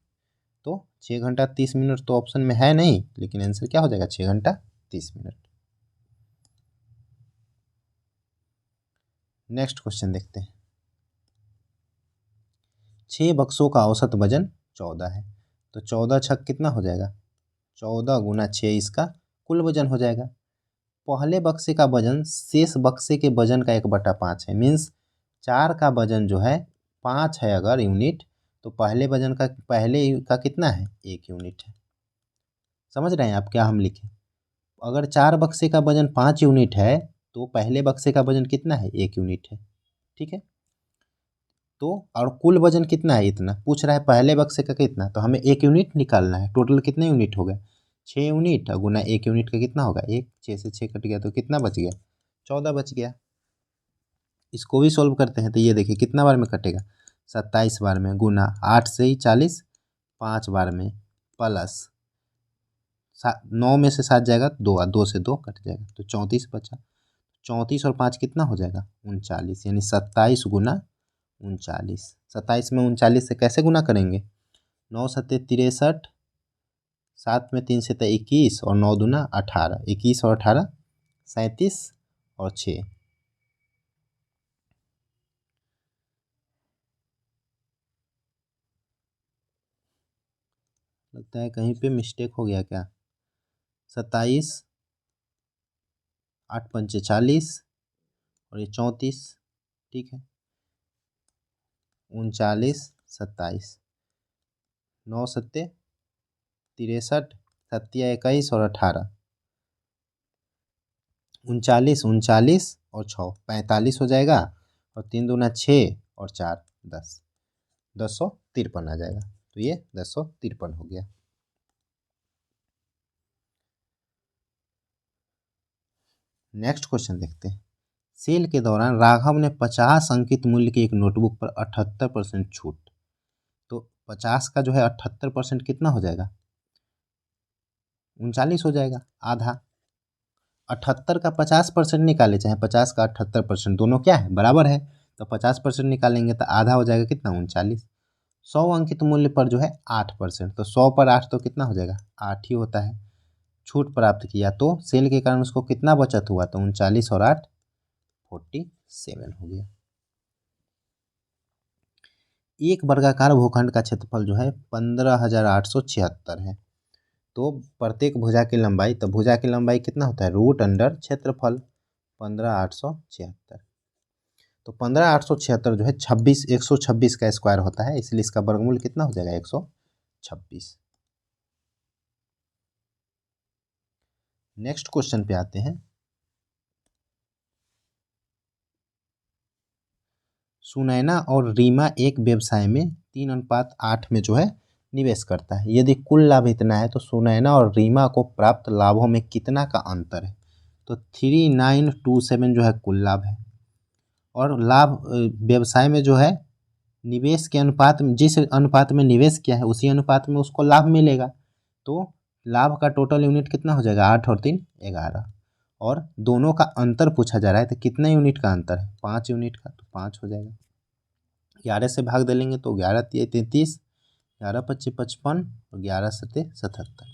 तो 6 घंटा 30 मिनट तो ऑप्शन में है नहीं, लेकिन आंसर क्या हो जाएगा 6 घंटा 30 मिनट। नेक्स्ट क्वेश्चन देखते हैं। 6 बक्सों का औसत वजन 14 है, तो 14 छक कितना हो जाएगा, 14 गुना 6 इसका कुल वजन हो जाएगा। पहले बक्से का वजन शेष बक्से के वजन का 1/5 है, मीन्स 4 का वजन जो है 5 है अगर यूनिट, तो पहले का कितना है 1 यूनिट है। समझ रहे हैं आप क्या हम लिखे, अगर 4 बक्से का वजन 5 यूनिट है तो पहले बक्से का वजन कितना है 1 यूनिट है। ठीक है, तो और कुल वजन कितना है, इतना पूछ रहा है, पहले बक्से का कितना, तो हमें 1 यूनिट निकालना है। टोटल कितने यूनिट हो गए 6 यूनिट, और गुना 1 यूनिट का कितना होगा 1, 6 से 6 कट गया तो कितना बच गया 14 बच गया। इसको भी सोल्व करते हैं तो ये देखिए कितना बार में कटेगा 27 बार में, गुना 8 से ही 40, 5 बार में, प्लस 9 में से 7 जाएगा 2, 2 से 2 कट जाएगा तो 34 बचा। 34 और 5 कितना हो जाएगा 39, यानी 27 गुना 39। 27 में 39 से कैसे गुना करेंगे, 9 सत्ते 63, 7 में 3 से 21 और 9 दूना 18, 21 और 18 37 और 6। लगता है कहीं पे मिस्टेक हो गया क्या, 27, 8 पंचे 40 और ये 34। ठीक है, 39, 27, 9 सत्ते 63, 7 और 18, 39, 39 और 6 45 हो जाएगा, और 3 दूना 6 और 4 10, 1053 आ जाएगा। तो ये 1053 हो गया। नेक्स्ट क्वेश्चन देखते हैं। सेल के दौरान राघव ने 50 अंकित मूल्य की एक नोटबुक पर 78% छूट, तो 50 का जो है 78% कितना हो जाएगा 39 हो जाएगा, आधा। 78 का 50% निकाले, चाहे 50 का 78%, दोनों क्या है बराबर है, तो 50% निकालेंगे तो आधा हो जाएगा कितना 39। 100 अंकित मूल्य पर जो है 8%, तो 100 पर 8 तो कितना हो जाएगा 8 ही होता है। छूट प्राप्त किया तो सेल के कारण उसको कितना बचत हुआ, तो 39 और 8 47 हो गया। एक वर्गाकार भूखंड का क्षेत्रफल जो है 15,876 है, तो प्रत्येक भुजा की लंबाई, तो भुजा की लंबाई कितना होता है रूट अंडर क्षेत्रफल 15,876, तो 15,876 जो है 126 का स्क्वायर होता है, इसलिए इसका वर्गमूल कितना हो जाएगा 126। नेक्स्ट क्वेश्चन पे आते हैं। सुनैना और रीमा एक व्यवसाय में 3:8 में जो है निवेश करता है। यदि कुल लाभ इतना है तो सुनैना और रीमा को प्राप्त लाभों में कितना का अंतर है? तो 3927 जो है कुल लाभ है, और लाभ व्यवसाय में जो है निवेश के अनुपात में, जिस अनुपात में निवेश किया है उसी अनुपात में उसको लाभ मिलेगा। तो लाभ का टोटल यूनिट कितना हो जाएगा? 8 और 3 11। और दोनों का अंतर पूछा जा रहा है तो कितने यूनिट का अंतर है? 5 यूनिट का, तो 5 हो जाएगा। 11 से भाग दे लेंगे तो 11 तिया 33, 11 पच्चीस 55 और 11 सत्ते 77।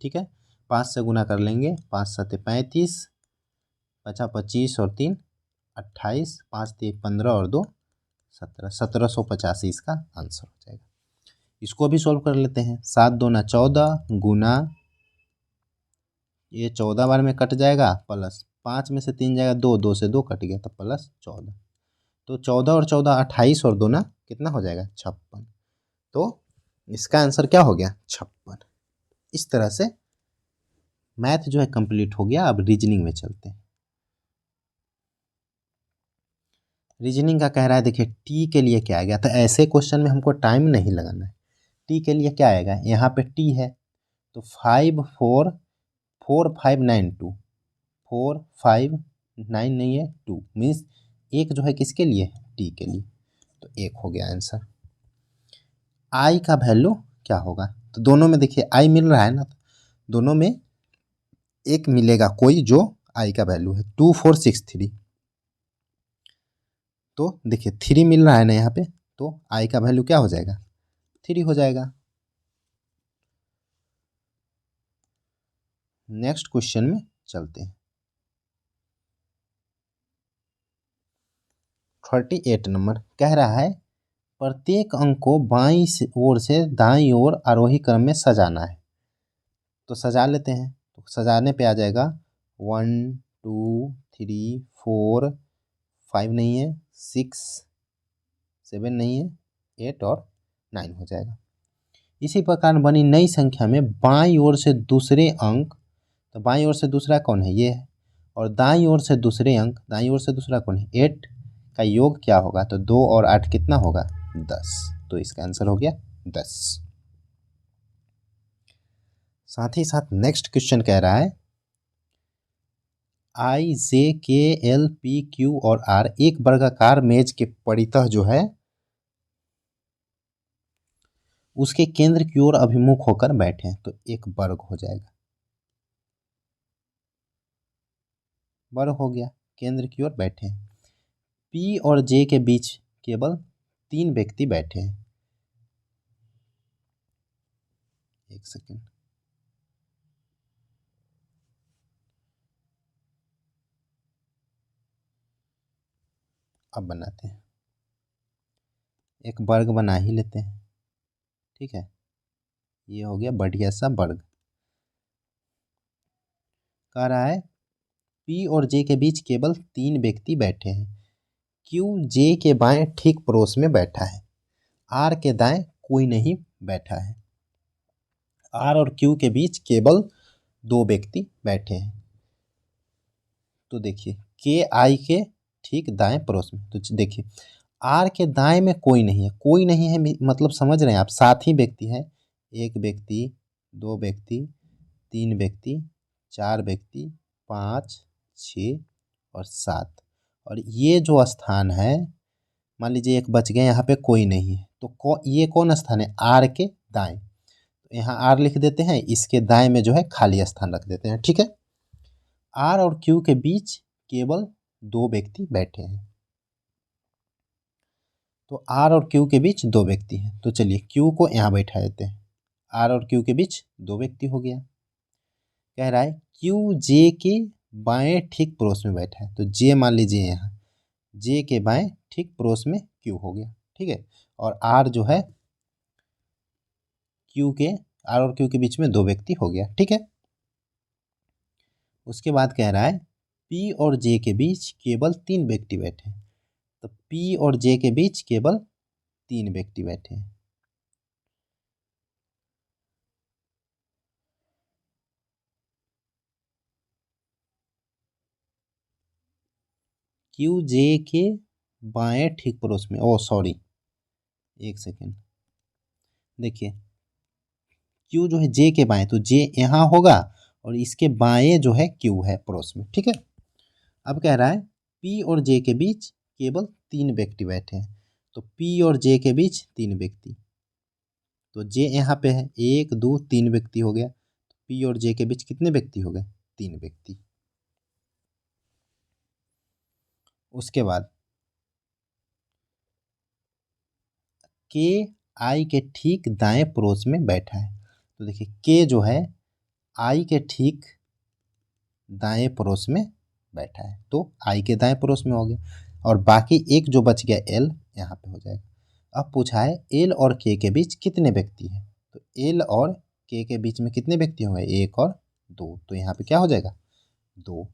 ठीक है, 5 से गुना कर लेंगे, 5 सत्ते 35, 50 25 और 3 28, 5 तिया 15 और 2 17, 1785 इसका आंसर हो जाएगा। इसको भी सॉल्व कर लेते हैं। 7 दूना 14 गुना, ये 14 बार में कट जाएगा, प्लस 5 में से 3 जाएगा 2, 2 से 2 कट गया तो प्लस 14। तो 14 और 14 28 और 2 ना कितना हो जाएगा? 56। तो इसका आंसर क्या हो गया? 56। इस तरह से मैथ जो है कंप्लीट हो गया। अब रीजनिंग में चलते हैं। रीजनिंग का कह रहा है, देखिए टी के लिए क्या आएगा, तो ऐसे क्वेश्चन में हमको टाइम नहीं लगाना है। टी के लिए क्या आएगा? यहाँ पे टी है तो 5 4 4 5 9 2, 4 5 9 नहीं है 2, मीन्स एक जो है किसके लिए? टी के लिए। तो एक हो गया आंसर। आई का वैल्यू क्या होगा? तो दोनों में देखिए आई मिल रहा है ना, तो दोनों में एक मिलेगा कोई जो आई का वैल्यू है 2463। तो देखिए 3 मिल रहा है ना यहाँ पे, तो आई का वैल्यू क्या हो जाएगा? 3 हो जाएगा। नेक्स्ट क्वेश्चन में चलते हैं। 38 नंबर कह रहा है, प्रत्येक अंक को बाईं ओर से दाईं ओर आरोही क्रम में सजाना है। तो सजा लेते हैं। तो सजाने पे आ जाएगा 1 2 3 4 5 नहीं है, 6 7 नहीं है, 8 और 9 हो जाएगा। इसी प्रकार बनी नई संख्या में बाईं ओर से दूसरे अंक, तो बाईं ओर से दूसरा कौन है? ये है। और दाईं ओर से दूसरे अंक, दाईं ओर से दूसरा कौन है? 8 का योग क्या होगा? तो 2 और 8 कितना होगा? 10। तो इसका आंसर हो गया 10। साथ ही साथ नेक्स्ट क्वेश्चन कह रहा है, आई जे के एल पी क्यू और आर एक वर्गाकार मेज के परितः जो है उसके केंद्र की ओर अभिमुख होकर बैठे हैं। तो एक वर्ग हो जाएगा, वर्ग हो गया, केंद्र की ओर बैठे हैं। पी और जे के बीच केवल 3 व्यक्ति बैठे हैं। एक सेकेंड, अब बनाते हैं। एक वर्ग बना ही लेते हैं। ठीक है, ये हो गया बढ़िया सा वर्ग। कह रहा है पी और जे के बीच केवल 3 व्यक्ति बैठे हैं। क्यू जे के बाएं ठीक पड़ोस में बैठा है। आर के दाएं कोई नहीं बैठा है। आर और क्यू के बीच केवल 2 व्यक्ति बैठे हैं। तो देखिए के आई के ठीक दाएं पड़ोस में, तो देखिए आर के दाएं में कोई नहीं है, कोई नहीं है मतलब समझ रहे हैं आप, 7 ही व्यक्ति हैं। 1 व्यक्ति, 2 व्यक्ति, 3 व्यक्ति, 4 व्यक्ति, 5 6 और 7। और ये जो स्थान है, मान लीजिए एक बच गए, यहाँ पे कोई नहीं है, तो ये कौन स्थान है? आर के दाएं। तो यहाँ आर लिख देते हैं, इसके दाएं में जो है खाली स्थान रख देते हैं। ठीक है, आर और क्यू के बीच केवल 2 व्यक्ति बैठे हैं। तो आर और क्यू के बीच 2 व्यक्ति हैं, तो चलिए क्यू को यहाँ बैठा देते हैं। आर और क्यू के बीच 2 व्यक्ति हो गया। कह रहा है क्यू जे के बाएं ठीक पड़ोस में बैठा है, तो जे मान लीजिए यहाँ, जे के बाएं ठीक पड़ोस में क्यू हो गया। ठीक है, और आर जो है क्यू के, आर और क्यू के बीच में 2 व्यक्ति हो गया। ठीक है, उसके बाद कह रहा है पी और जे के बीच केवल 3 व्यक्ति बैठे हैं। तो पी और जे के बीच केवल 3 व्यक्ति बैठे हैं। क्यू जे के बाएं ठीक पड़ोस में, ओ सॉरी एक सेकेंड, देखिए क्यू जो है जे के बाएं, तो जे यहाँ होगा और इसके बाएं जो है क्यू है पड़ोस में, ठीक है। अब कह रहा है पी और जे के बीच केवल 3 व्यक्ति बैठे हैं, तो पी और जे के बीच 3 व्यक्ति, तो जे यहाँ पे है, 1 2 3 व्यक्ति हो गया, पी और जे के बीच कितने व्यक्ति हो गए, 3 व्यक्ति। उसके बाद के आई के ठीक दाएं पड़ोस में बैठा है, तो देखिए के जो है आई के ठीक दाएं पड़ोस में बैठा है, तो आई के दाएं पड़ोस में हो गया, और बाकी एक जो बच गया एल यहाँ पे हो जाएगा। अब पूछा है एल और के बीच कितने व्यक्ति हैं, तो एल और के बीच में कितने व्यक्ति होंगे, 1 और 2, तो यहाँ पे क्या हो जाएगा, 2।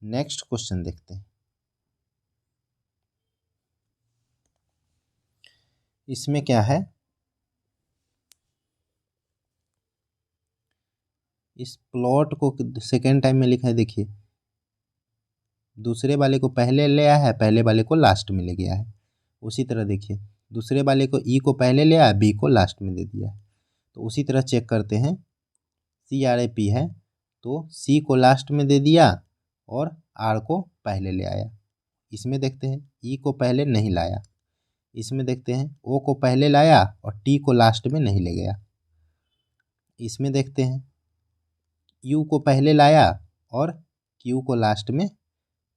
नेक्स्ट क्वेश्चन देखते हैं। इसमें क्या है, इस प्लॉट को सेकेंड टाइम में लिखा है, देखिए दूसरे वाले को पहले ले आया है, पहले वाले को लास्ट में ले गया है। उसी तरह देखिए दूसरे वाले को ई को पहले ले आया, बी को लास्ट में दे दिया है। तो उसी तरह चेक करते हैं, सी आर ए पी है तो सी को लास्ट में दे दिया और आर को पहले ले आया। इसमें देखते हैं ई को पहले नहीं लाया, इसमें देखते हैं ओ को पहले लाया और टी को लास्ट में नहीं ले गया। इसमें देखते हैं यू को पहले लाया और क्यू को लास्ट में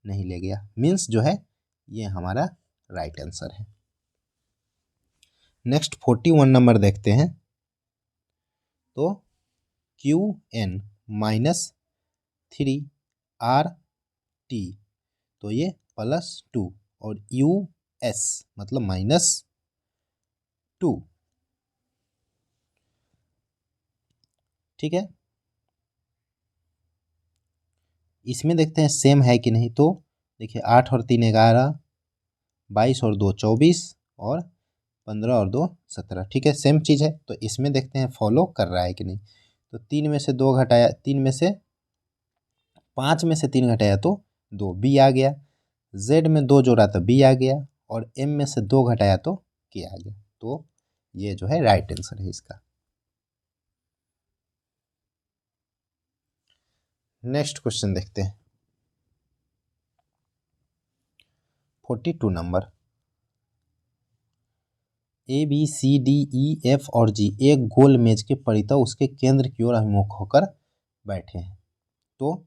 नहीं ले गया, मीन्स जो है ये हमारा राइट आंसर है। नेक्स्ट 41 नंबर देखते हैं, तो क्यू एन -3 आर टी, तो ये +2 और यू एस मतलब -2, ठीक है। इसमें देखते हैं सेम है कि नहीं, तो देखिए 8 और 3 11, 22 और 2 24 और 15 और 2 17, ठीक है सेम चीज़ है। तो इसमें देखते हैं फॉलो कर रहा है कि नहीं, तो 3 में से 2 घटाया, 3 में से 5 में से 3 घटाया तो 2, बी आ गया। जेड में 2 जोड़ा तो बी आ गया, और एम में से 2 घटाया तो के आ गया, तो ये जो है राइट आंसर है इसका। नेक्स्ट क्वेश्चन देखते हैं 42 number, A B C D E F और जी एक गोल मेज के परितः उसके केंद्र की ओर अभिमुख होकर बैठे हैं, तो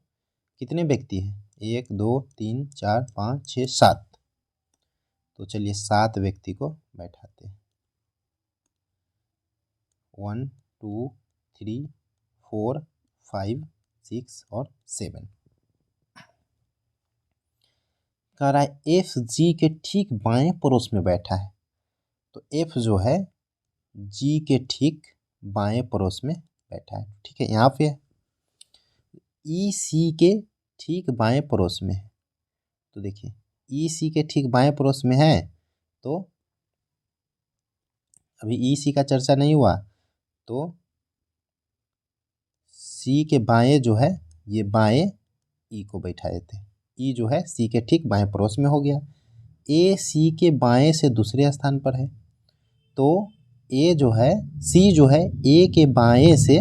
कितने व्यक्ति हैं, 1 2 3 4 5 6 7, तो चलिए 7 व्यक्ति को बैठाते हैं, 1 2 3 4 5 6 और 7। कह रहा है एफ जी के ठीक बाएं पड़ोस में बैठा है, तो एफ जो है जी के ठीक बाएं पड़ोस में बैठा है, ठीक है यहाँ पे ई सी के ठीक बाएं पड़ोस में है, तो देखिए ई सी के ठीक बाएं पड़ोस में है, तो अभी ई सी का चर्चा नहीं हुआ, तो सी के बाएं जो है ये बाएं ई को बैठा देते हैं, ई जो है सी के ठीक बाएं पड़ोस में हो गया। ए सी के बाएं से दूसरे स्थान पर है, तो ए जो है सी जो है ए के बाएं से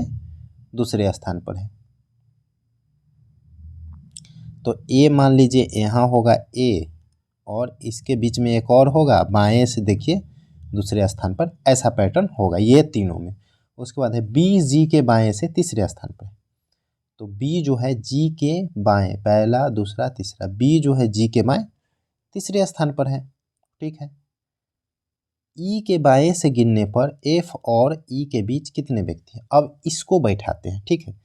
दूसरे स्थान पर है, तो ए मान लीजिए यहाँ होगा ए और इसके बीच में एक और होगा बाएं से, देखिए दूसरे स्थान पर, ऐसा पैटर्न होगा ये तीनों में। उसके बाद है बी जी के बाएं से तीसरे स्थान पर, तो बी जो है जी के बाएं, पहला दूसरा तीसरा, बी जो है जी के बाएं तीसरे स्थान पर है, ठीक है। ई के बाएं से गिनने पर एफ और ई के बीच कितने व्यक्ति हैं, अब इसको बैठाते हैं, ठीक है।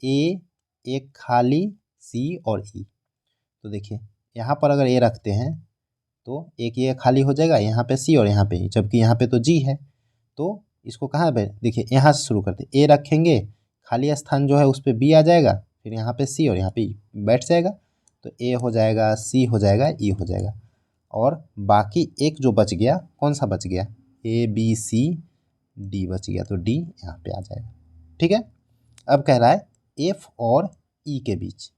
ए, एक खाली सी और ई, तो देखिए यहाँ पर अगर ए रखते हैं तो एक ये खाली हो जाएगा, यहाँ पे सी और यहाँ पे ई, जबकि यहाँ पे तो जी है, तो इसको कहाँ पे, देखिए यहाँ से शुरू करते, ए रखेंगे, खाली स्थान जो है उस पर बी आ जाएगा, फिर यहाँ पे सी और यहाँ पे ई बैठ जाएगा, तो ए हो जाएगा, सी हो जाएगा, ई हो जाएगा, और बाकी एक जो बच गया, कौन सा बच गया, ए बी सी डी बच गया, तो डी यहाँ पे आ जाएगा, ठीक है। अब कह रहा है एफ और ई के बीच,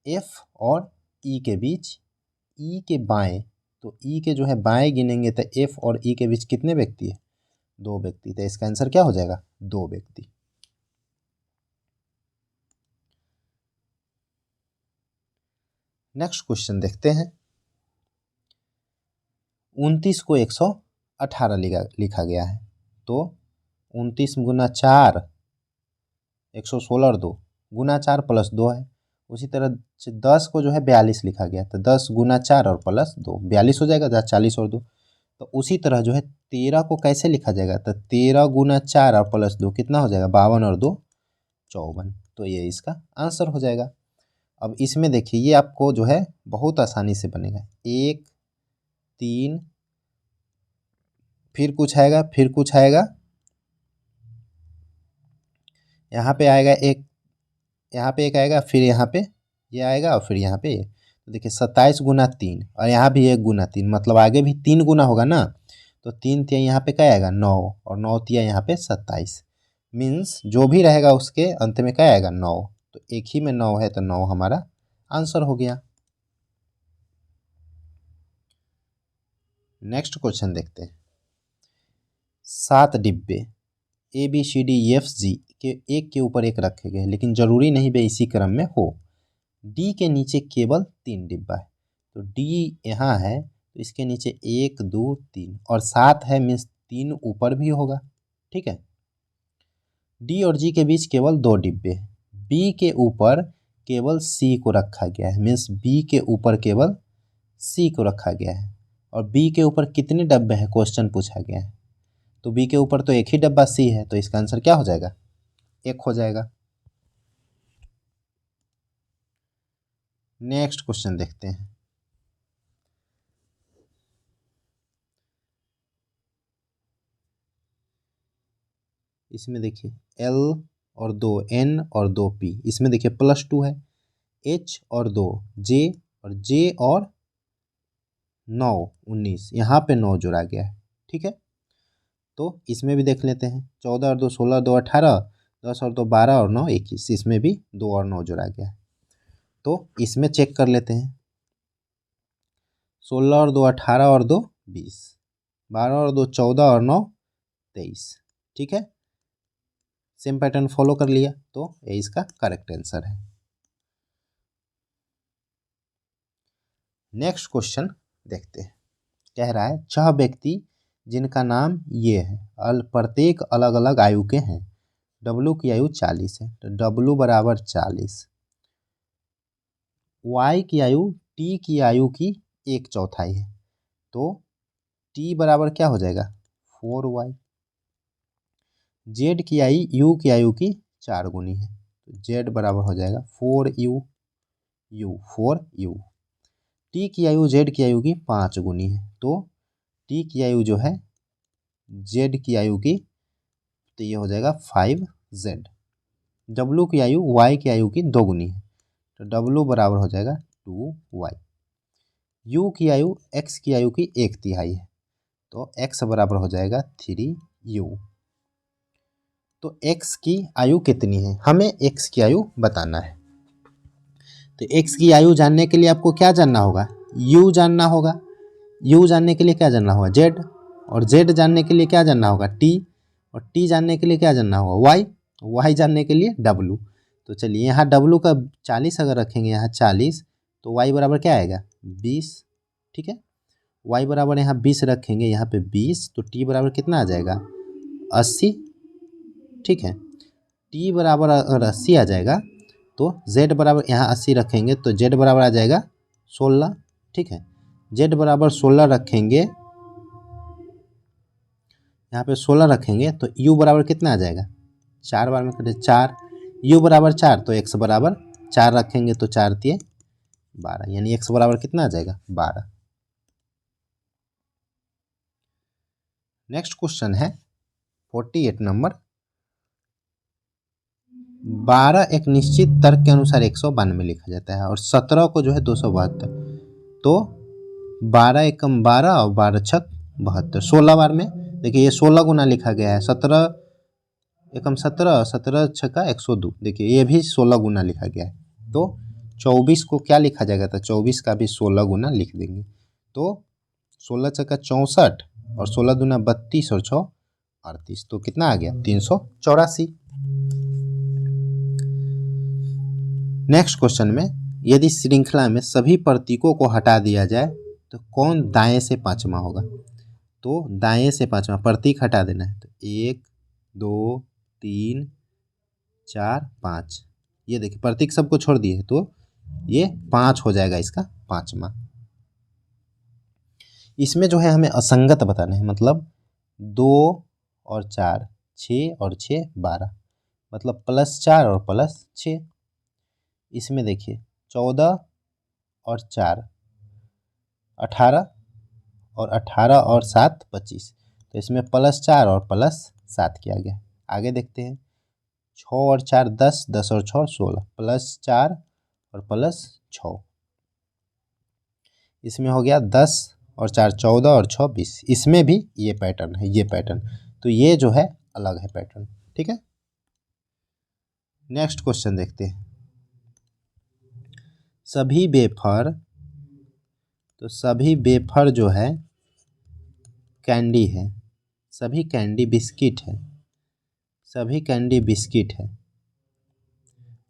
एफ और ई के बीच, ई के बाएं, तो ई के जो है बाएं गिनेंगे तो एफ और ई के बीच कितने व्यक्ति है? 2 व्यक्ति। तो इसका आंसर क्या हो जाएगा? 2 व्यक्ति। नेक्स्ट क्वेश्चन देखते हैं। 29 को 118 लिखा गया है, तो 29 गुना 4 116 और 2 गुना 4 प्लस 2 है। उसी तरह से 10 को जो है 42 लिखा गया, तो 10 गुना 4 और प्लस 2 42 हो जाएगा, 40 और 2। तो उसी तरह जो है 13 को कैसे लिखा जाएगा? तो 13 गुना 4 और प्लस 2 कितना हो जाएगा? 52 और 2 54। तो ये इसका आंसर हो जाएगा। अब इसमें देखिए ये आपको जो है बहुत आसानी से बनेगा। 1 3 फिर कुछ आएगा, फिर कुछ आएगा, यहाँ पे आएगा एक, यहाँ पे एक आएगा, फिर यहाँ पे ये आएगा और फिर यहाँ पे ये। तो देखिए 27 गुना 3 और यहाँ भी 1 गुना 3, मतलब आगे भी 3 गुना होगा ना। तो 3 तिया यहाँ पे क्या आएगा? 9 और 9 तिया यहाँ पे 27। मीन्स जो भी रहेगा उसके अंत में क्या आएगा? 9। तो एक ही में 9 है, तो 9 हमारा आंसर हो गया। नेक्स्ट क्वेश्चन देखते हैं। 7 डिब्बे ABCDEFG के एक के ऊपर एक रखे गए, लेकिन जरूरी नहीं वे इसी क्रम में हो। डी के नीचे केवल 3 डिब्बा है, तो डी यहाँ है तो इसके नीचे 1 2 3 और 7 है, मीन्स 3 ऊपर भी होगा। ठीक है। डी और जी के बीच केवल 2 डिब्बे हैं। बी के ऊपर केवल सी को रखा गया है, मीन्स बी के ऊपर केवल सी को रखा गया है। और बी के ऊपर कितने डब्बे हैं क्वेश्चन पूछा गया है, तो बी के ऊपर तो एक ही डब्बा सी है, तो इसका आंसर क्या हो जाएगा? 1 हो जाएगा। नेक्स्ट क्वेश्चन देखते हैं। इसमें देखिए L और 2 N और 2 P, इसमें देखिए +2 है, H और 2 J और J और 9 19, यहाँ पे 9 जोड़ा गया है। ठीक है। तो इसमें भी देख लेते हैं। 14 और 2 16, 2 18, 10 और 2 12 और 9 21, इसमें भी 2 और 9 जोड़ा गया है। तो इसमें चेक कर लेते हैं। 16 और 2 18 और 2 20, 12 और 2 14 और 9 23। ठीक है। सेम पैटर्न फॉलो कर लिया, तो ये इसका करेक्ट आंसर है। नेक्स्ट क्वेश्चन देखते हैं। कह रहा है 6 व्यक्ति जिनका नाम ये है, प्रत्येक अलग अलग आयु के हैं। W की आयु 40 है, तो W बराबर 40। Y की आयु T की आयु की 1/4 है, तो T बराबर क्या हो जाएगा? 4Y। Z की आयु U की आयु की 4 गुनी है, तो Z बराबर हो जाएगा 4U, 4U। T की आयु Z की आयु की 5 गुनी है, तो T की आयु जो है Z की आयु की, तो ये हो जाएगा 5Z। W की आयु Y की आयु की 2 गुनी है, तो W बराबर हो जाएगा 2Y। U की आयु X की आयु की 1/3 है, तो X बराबर हो जाएगा 3U। तो X की आयु कितनी है? हमें X की आयु बताना है। तो X की आयु जानने के लिए आपको क्या जानना होगा? U जानना होगा। U जानने के लिए क्या जानना होगा? Z। और Z जानने के लिए क्या जानना होगा? T। और T जानने के लिए क्या जानना होगा? Y। Y जानने के लिए W। तो चलिए यहाँ W का 40 अगर रखेंगे, यहाँ 40, तो Y बराबर क्या आएगा? 20। ठीक है। Y बराबर यहाँ 20 रखेंगे, यहाँ पे 20, तो T बराबर कितना आ जाएगा? 80। ठीक है। T बराबर अगर 80 आ जाएगा, तो Z बराबर यहाँ 80 रखेंगे, तो Z बराबर आ जाएगा 16। ठीक है। Z बराबर 16 रखेंगे, यहाँ पे 16 रखेंगे, तो U बराबर कितना आ जाएगा? 4 बार में कटे 4, U बराबर 4, तो X बराबर 4 रखेंगे, तो 4 तिये 12, यानी X बराबर कितना आ जाएगा? 12। नेक्स्ट क्वेश्चन है 48 नंबर। 12 एक निश्चित तर्क के अनुसार 192 लिखा जाता है, और 17 को जो है 272। तो 12 एकम 12 और 12 छक 72, 16 बार में देखिए ये 16 गुना लिखा गया है। 17 एकम 17, 17 छका 102, देखिए ये भी 16 गुना लिखा गया है। तो 24 को क्या लिखा जाएगा, तो 24 का भी 16 गुना लिख देंगे। तो 16 चौका 64 और 16 दूना 32 और 6 38, तो कितना आ गया 384। नेक्स्ट क्वेश्चन में, यदि श्रृंखला में सभी प्रतीकों को हटा दिया जाए तो कौन दाएं से पांचवा होगा। तो दाएं से पांचवा प्रतीक हटा देना है, तो 1 2 3 4 5, ये देखिए प्रतीक सबको छोड़ दिए तो ये 5 हो जाएगा इसका पांचवा। इसमें जो है हमें असंगत बताना है, मतलब 2 और 4 6 और 6 12, मतलब +4 और +6। इसमें देखिए 14 और 4 18 और 18 और 7 25, तो इसमें +4 और +7 किया गया। आगे देखते हैं 6 और 4 10, 10 और 6 16, +4 और +6, इसमें हो गया 10 और 4 14 और 6 20। इसमें भी ये पैटर्न है, ये पैटर्न, तो ये जो है अलग है पैटर्न। ठीक है, नेक्स्ट क्वेश्चन देखते हैं। सभी वेफर, तो सभी वेफर जो है कैंडी है, सभी कैंडी बिस्किट है, सभी कैंडी बिस्किट है,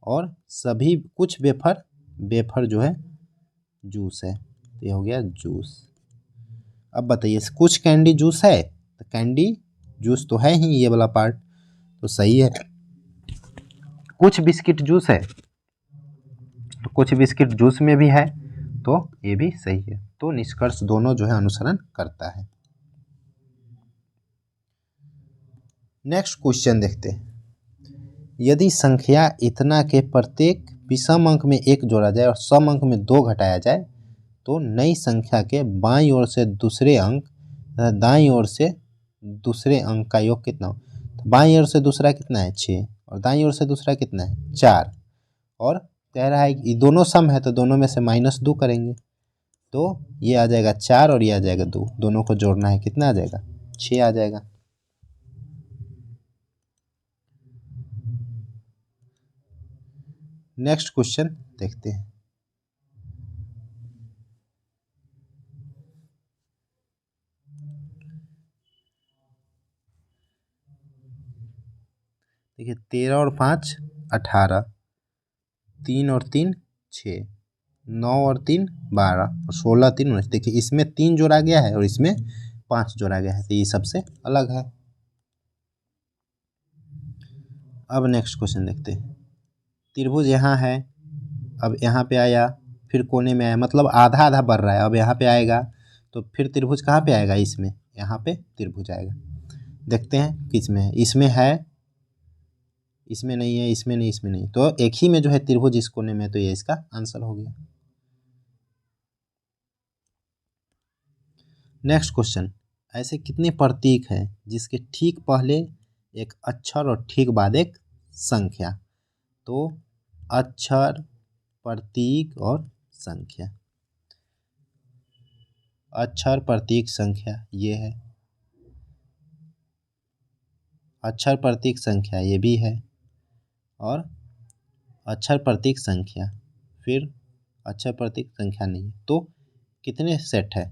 और सभी कुछ वेफर, वेफर जो है जूस है, तो ये हो गया जूस। अब बताइए कुछ कैंडी जूस है, तो कैंडी जूस तो है ही ये वाला पार्ट, तो सही है। कुछ बिस्किट जूस है, तो कुछ बिस्किट जूस में भी है, तो ये भी सही है। तो निष्कर्ष दोनों जो है अनुसरण करता है। नेक्स्ट क्वेश्चन देखते हैं। यदि संख्या इतना के प्रत्येक विषम अंक में 1 जोड़ा जाए और सम अंक में 2 घटाया जाए तो नई संख्या के बाईं ओर से दूसरे अंक तथा दाईं ओर से दूसरे अंक का योग कितना हो। तो बाईं ओर से दूसरा कितना है 6 और दाईं ओर से दूसरा कितना है 4, और कह रहा है कि दोनों सम है तो दोनों में से -2 करेंगे, तो ये आ जाएगा 4 और ये आ जाएगा 2, दोनों को जोड़ना है, कितना आ जाएगा 6 आ जाएगा। नेक्स्ट क्वेश्चन देखते हैं। देखिए 13 और 5 18, 3 और 3 6, 9 और 3 12 और 16 3 19। देखिए इसमें 3 जोड़ा गया है और इसमें 5 जोड़ा गया है, तो ये सबसे अलग है। अब नेक्स्ट क्वेश्चन देखते हैं। त्रिभुज यहाँ है, अब यहाँ पे आया, फिर कोने में आया, मतलब आधा आधा बढ़ रहा है, अब यहाँ पे आएगा तो फिर त्रिभुज कहाँ पे आएगा, इसमें, यहाँ पे त्रिभुज आएगा। देखते हैं किस में है, इसमें है, इसमें नहीं है, इसमें नहीं, इसमें नहीं, तो एक ही में जो है त्रिभुज इस कोने में, तो ये इसका आंसर हो गया। Next question. ऐसे कितने प्रतीक हैं जिसके ठीक पहले एक अक्षर और ठीक बाद एक संख्या। तो अक्षर, प्रतीक और संख्या, अक्षर प्रतीक संख्या ये है, अक्षर प्रतीक संख्या ये भी है, और अक्षर प्रतीक संख्या, फिर अक्षर प्रतीक संख्या नहीं। तो कितने सेट है,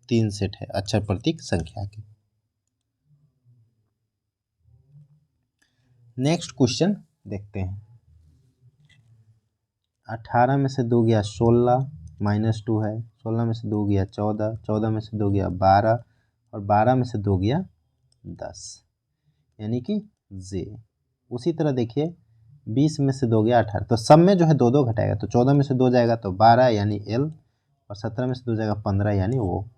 3 सेट है अक्षर प्रतीक संख्या के। नेक्स्ट क्वेश्चन देखते हैं। 18 में से 2 गया 16, -2 है, 16 में से 2 गया 14, 14 में से 2 गया 12 और 12 में से 2 गया 10, यानी कि जे। उसी तरह देखिए 20 में से 2 गया 18, तो सब में जो है 2 2 घटाएगा, तो 14 में से 2 जाएगा तो 12 यानी एल, और 17 में से 2 जाएगा 15 यानी वो,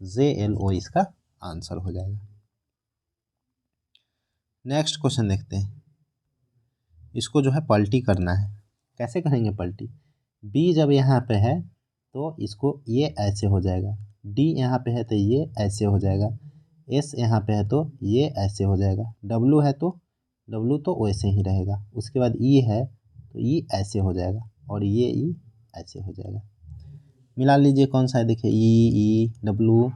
जे एल ओ इसका आंसर हो जाएगा। नेक्स्ट क्वेश्चन देखते हैं। इसको जो है पलटी करना है, कैसे करेंगे पलटी। बी जब यहाँ पे है तो इसको ये ऐसे हो जाएगा, डी यहाँ पे है तो ये ऐसे हो जाएगा, एस यहाँ पे है तो ये ऐसे हो जाएगा, डब्लू है तो डब्लू तो वैसे ही रहेगा, उसके बाद ई है तो ई ऐसे हो जाएगा, और ये ई ऐसे हो जाएगा। मिला लीजिए कौन सा है, देखिए ई डब्लू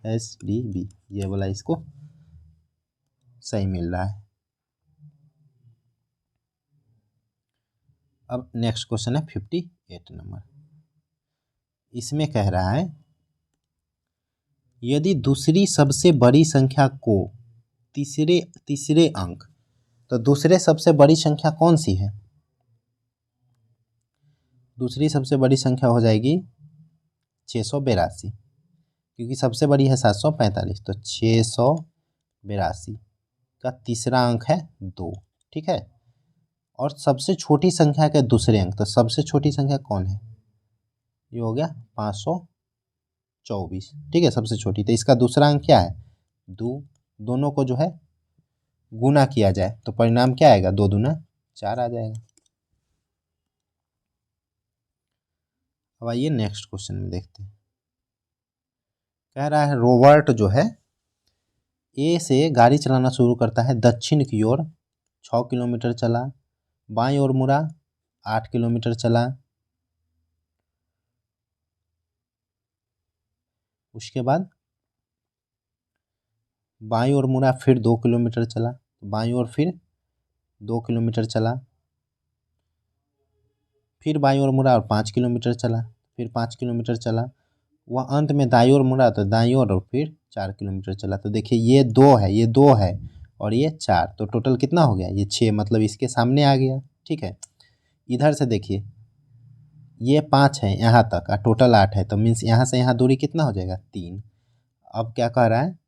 एस डी बी, ये वाला इसको सही मिल रहा है। अब नेक्स्ट क्वेश्चन है 58 नंबर। इसमें कह रहा है यदि दूसरी सबसे बड़ी संख्या को तीसरे अंक, तो दूसरे सबसे बड़ी संख्या कौन सी है? दूसरी सबसे बड़ी संख्या हो जाएगी 682, क्योंकि सबसे बड़ी है 745, तो 682 का तीसरा अंक है 2। ठीक है, और सबसे छोटी संख्या के दूसरे अंक, तो सबसे छोटी संख्या कौन है? ये हो गया 524। ठीक है, सबसे छोटी, तो इसका दूसरा अंक क्या है? 2। दोनों को जो है गुना किया जाए तो परिणाम क्या आएगा? 2 दूना 4 आ जाएगा। अब आइए नेक्स्ट क्वेश्चन में देखते हैं। कह रहा है रॉबर्ट जो है ए से गाड़ी चलाना शुरू करता है, दक्षिण की ओर 6 किलोमीटर चला, बाईं ओर मुड़ा 8 किलोमीटर चला, उसके बाद बाईं ओर मुड़ा फिर 2 किलोमीटर चला, बाईं ओर फिर 2 किलोमीटर चला, फिर बाईं ओर मुड़ा और 5 किलोमीटर चला, फिर 5 किलोमीटर चला, वह अंत में दाईं ओर मुड़ा तो दाईं ओर और फिर 4 किलोमीटर चला। तो देखिए ये 2 है, ये 2 है और ये 4, तो टोटल कितना हो गया? ये 6, मतलब इसके सामने आ गया। ठीक है, इधर से देखिए ये 5 है यहाँ तक और टोटल 8 है, तो मीन्स यहाँ से यहाँ दूरी कितना हो जाएगा? 3। अब क्या कह रहा है?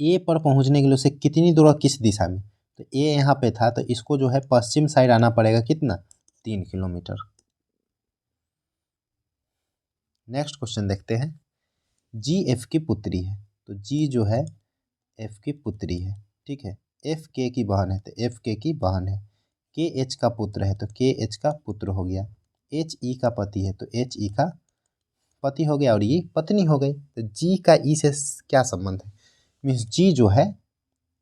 ए पर पहुँचने के लिए उसे कितनी दूर, किस दिशा में? तो ए यहाँ पे था, तो इसको जो है पश्चिम साइड आना पड़ेगा, कितना? 3 किलोमीटर। नेक्स्ट क्वेश्चन देखते हैं। जी एफ की पुत्री है, तो जी जो है एफ की पुत्री है। ठीक है, एफ के की बहन है, तो एफ के की बहन है। के एच का पुत्र है, तो के एच का पुत्र हो गया। एच ई का पति है, तो एच ई का पति हो गया और ये पत्नी हो गई। तो जी का ई से क्या संबंध है? मीन्स जी जो है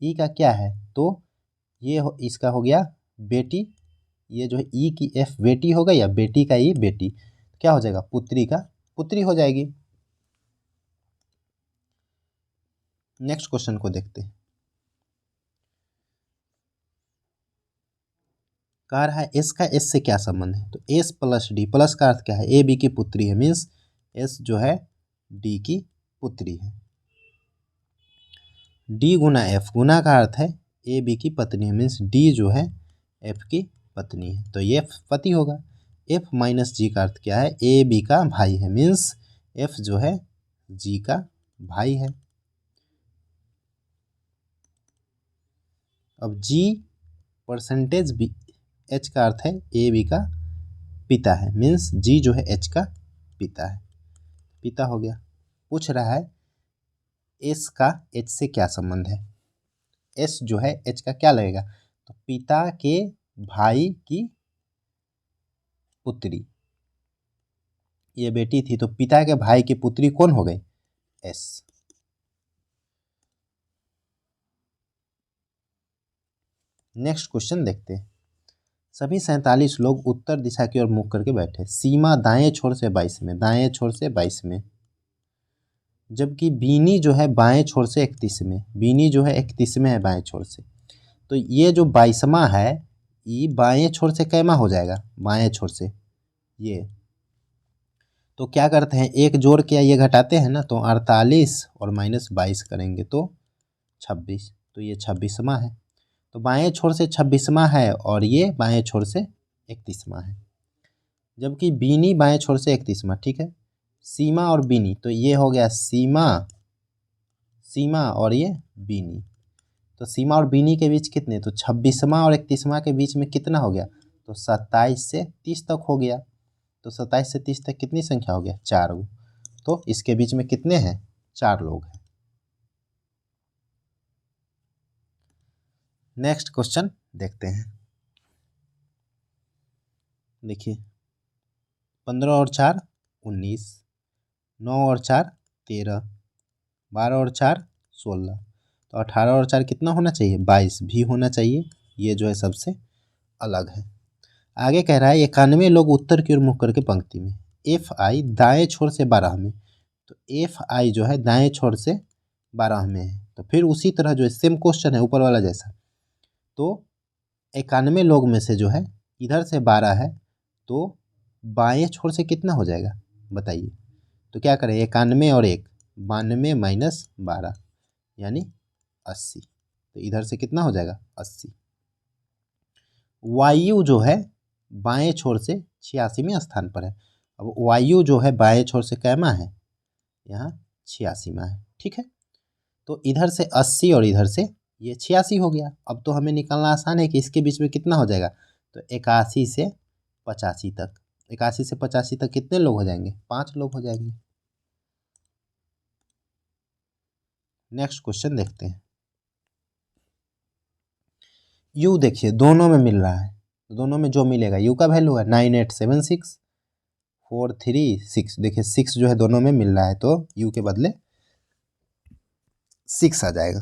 ई का क्या है? तो ये इसका हो गया बेटी, ये जो है ई की एफ बेटी हो गई या बेटी का ई बेटी, क्या हो जाएगा? पुत्री का पुत्री हो जाएगी। नेक्स्ट क्वेश्चन को देखते हैं। कह रहा है एस का एस से क्या संबंध है? तो एस प्लस डी, प्लस का अर्थ क्या है? ए बी की पुत्री है, मीन्स एस जो है डी की पुत्री है। डी गुना एफ, गुना का अर्थ है ए बी की पत्नी है, मीन्स डी जो है एफ की पत्नी है, तो ये पति होगा। एफ माइनस जी का अर्थ क्या है? ए बी का भाई है, मीन्स एफ जो है जी का भाई है। अब जी परसेंटेज बी, एच का अर्थ है ए बी का पिता है, मीन्स जी जो है एच का पिता है, पिता हो गया। पूछ रहा है एस का एच से क्या संबंध है? एस जो है एच का क्या लगेगा? तो पिता के भाई की पुत्री, ये बेटी थी, तो पिता के भाई की पुत्री कौन हो गई? एस। नेक्स्ट क्वेश्चन देखते हैं। सभी 47 लोग उत्तर दिशा की ओर मुख करके बैठे, सीमा दाएं छोर से 22 में, दाएं छोर से 22 में, जबकि बीनी जो है बाएं छोर से 31 में, बीनी जो है 31 में है बाएं छोर से। तो ये जो 22वां है ये बाएं छोर से कैमा हो जाएगा? बाएं छोर से ये, तो क्या करते हैं एक जोड़ के ये घटाते हैं ना, तो 48 और माइनस 22 करेंगे तो 26, तो ये 26वां है। तो बाएं छोर से 26वां है और ये बाएं छोर से 31वां है, जबकि बीनी बाएं छोर से 31वां। ठीक है, सीमा और बीनी, तो ये हो गया सीमा, सीमा और ये बीनी, तो सीमा और बीनी के बीच कितने? तो 26वां और 31वां के बीच में कितना हो गया? तो 27 से 30 तक हो गया, तो 27 से 30 तक कितनी संख्या हो गया? 4 गो, तो इसके बीच में कितने हैं? 4 लोग हैं। नेक्स्ट क्वेश्चन देखते हैं। देखिए 15 और 4 19, 9 और 4 13, 12 और 4 16, तो 18 और 4 कितना होना चाहिए? 22 भी होना चाहिए, ये जो है सबसे अलग है। आगे कह रहा है 91 लोग उत्तर की ओर मुख करके पंक्ति में, एफ आई दाएं छोर से 12 में, तो एफ आई जो है दाएं छोर से 12 में है। तो फिर उसी तरह जो है सेम क्वेश्चन है ऊपर वाला जैसा, तो 91 लोग में से जो है इधर से 12 है तो बाएं छोर से कितना हो जाएगा बताइए। तो क्या करें 91 और 1 92 माइनस 12 यानी 80। तो इधर से कितना हो जाएगा 80। वायु जो है बाएं छोर से 86वें स्थान पर है। अब वायु जो है बाएं छोर से कैमा है यहाँ 86वां है। ठीक है, तो इधर से 80 और इधर से ये 86 हो गया। अब तो हमें निकालना आसान है कि इसके बीच में कितना हो जाएगा। तो 81 से 85 तक, 81 से 85 तक कितने लोग हो जाएंगे 5 लोग हो जाएंगे। नेक्स्ट क्वेश्चन देखते हैं। यू देखिए दोनों में मिल रहा है, दोनों में जो मिलेगा यू का वैल्यू है 9876 436। देखिए 6 जो है दोनों में मिल रहा है तो यू के बदले 6 आ जाएगा।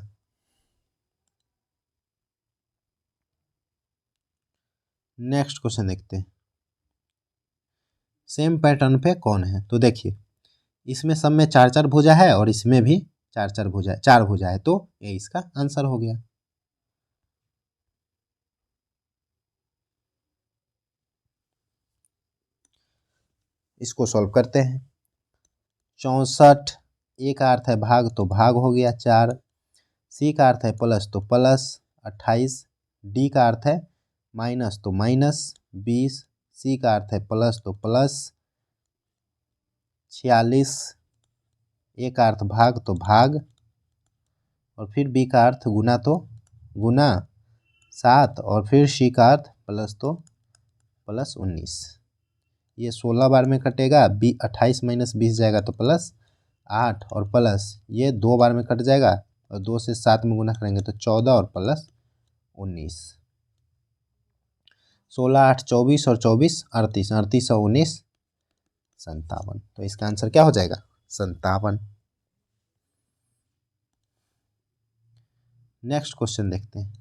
नेक्स्ट क्वेश्चन देखते हैं। सेम पैटर्न पे कौन है। तो देखिए इसमें सब में 4 भुजा है और इसमें भी 4 भुजा है, 4 भुजा है, तो ये इसका आंसर हो गया। इसको सॉल्व करते हैं। 64 ए का अर्थ है भाग तो भाग हो गया 4, सी का अर्थ है प्लस तो प्लस 28, डी का अर्थ है माइनस तो माइनस 20, सी का अर्थ है प्लस तो प्लस 46, ए का अर्थ भाग तो भाग और फिर बी का अर्थ गुना तो गुना 7 और फिर सी का अर्थ प्लस तो प्लस 19। ये 16 बार में कटेगा, 28 माइनस 20 जाएगा तो प्लस 8 और प्लस ये 2 बार में कट जाएगा और 2 से 7 में गुना करेंगे तो 14 और प्लस 19। 16 8 24 और 24 38, 38 और 19 57। तो इसका आंसर क्या हो जाएगा 57। नेक्स्ट क्वेश्चन देखते हैं।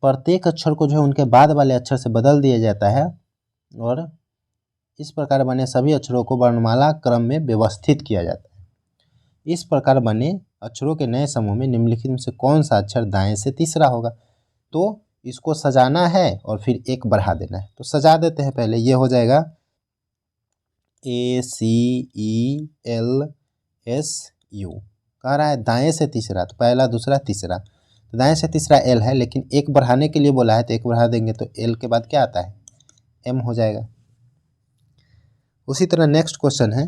प्रत्येक अक्षर को जो है उनके बाद वाले अक्षर से बदल दिया जाता है और इस प्रकार बने सभी अक्षरों को वर्णमाला क्रम में व्यवस्थित किया जाता है। इस प्रकार बने अक्षरों के नए समूह में निम्नलिखित में से कौन सा अक्षर दाएं से तीसरा होगा। तो इसको सजाना है और फिर एक बढ़ा देना है। तो सजा देते हैं पहले, ये हो जाएगा ACELSU। कह रहा है दाएं से तीसरा, तो पहला दूसरा तीसरा, तो दाएं से तीसरा एल है, लेकिन एक बढ़ाने के लिए बोला है तो एक बढ़ा देंगे तो एल के बाद क्या आता है एम हो जाएगा। उसी तरह नेक्स्ट क्वेश्चन है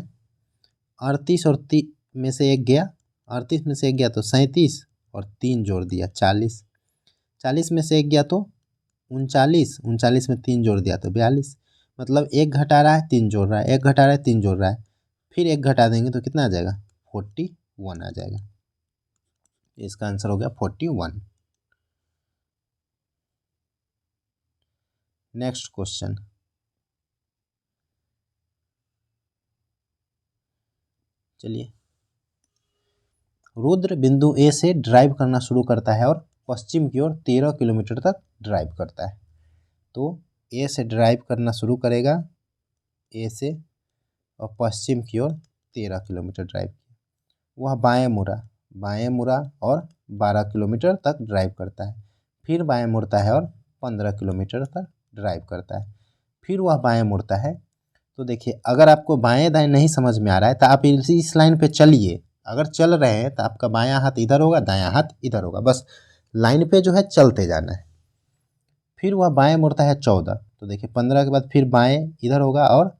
38 और में से एक गया, 38 में से एक गया तो 37 और 3 जोड़ दिया 40, 40 में से एक गया तो 39, 39 में 3 जोड़ दिया तो 42। मतलब एक घटा रहा है 3 जोड़ रहा है, एक घटा रहा है 3 जोड़ रहा है, फिर एक घटा देंगे तो कितना आ जाएगा 41 आ जाएगा। इसका आंसर हो गया 41। नेक्स्ट क्वेश्चन, चलिए। रुद्र बिंदु ए से ड्राइव करना शुरू करता है और पश्चिम की ओर 13 किलोमीटर तक ड्राइव करता है। तो ए से ड्राइव करना शुरू करेगा, ए से, और पश्चिम की ओर 13 किलोमीटर ड्राइव किया। वह बाएं मुड़ा और 12 किलोमीटर तक ड्राइव करता है। फिर बाएं मुड़ता है और 15 किलोमीटर तक ड्राइव करता है। फिर वह बाएं मुड़ता है। तो देखिए अगर आपको बाएं दाएं नहीं समझ में आ रहा है तो आप इस लाइन पे चलिए। अगर चल रहे हैं तो आपका बायां हाथ इधर होगा, दायां हाथ इधर होगा, बस लाइन पे जो है चलते जाना है। फिर वह बाएं मुड़ता है 14, तो देखिए 15 के बाद फिर बाएं इधर होगा और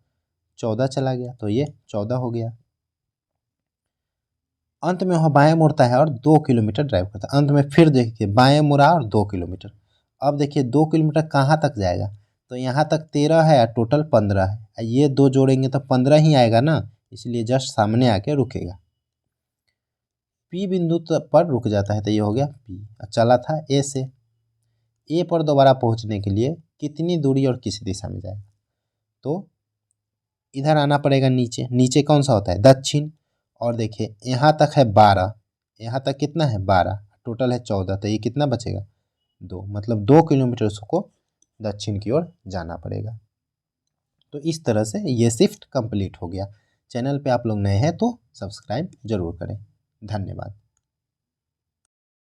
14 चला गया, तो ये 14 हो गया। अंत में वह बाएं मुड़ता है और 2 किलोमीटर ड्राइव करता है। अंत में फिर देखिए बाएं मुड़ा और 2 किलोमीटर। अब देखिए 2 किलोमीटर कहाँ तक जाएगा, तो यहाँ तक 13 है और टोटल 15 है, ये 2 जोड़ेंगे तो 15 ही आएगा ना, इसलिए जस्ट सामने आके रुकेगा। पी बिंदु पर रुक जाता है, तो ये हो गया पी। चला था ए से, ए पर दोबारा पहुँचने के लिए कितनी दूरी और किस दिशा में जाएगा। तो इधर आना पड़ेगा नीचे, नीचे कौन सा होता है दक्षिण, और देखिए यहाँ तक है 12, यहाँ तक कितना है 12, टोटल है 14, तो ये कितना बचेगा 2, मतलब 2 किलोमीटर उसको दक्षिण की ओर जाना पड़ेगा। तो इस तरह से ये शिफ्ट कंप्लीट हो गया। चैनल पे आप लोग नए हैं तो सब्सक्राइब जरूर करें। धन्यवाद।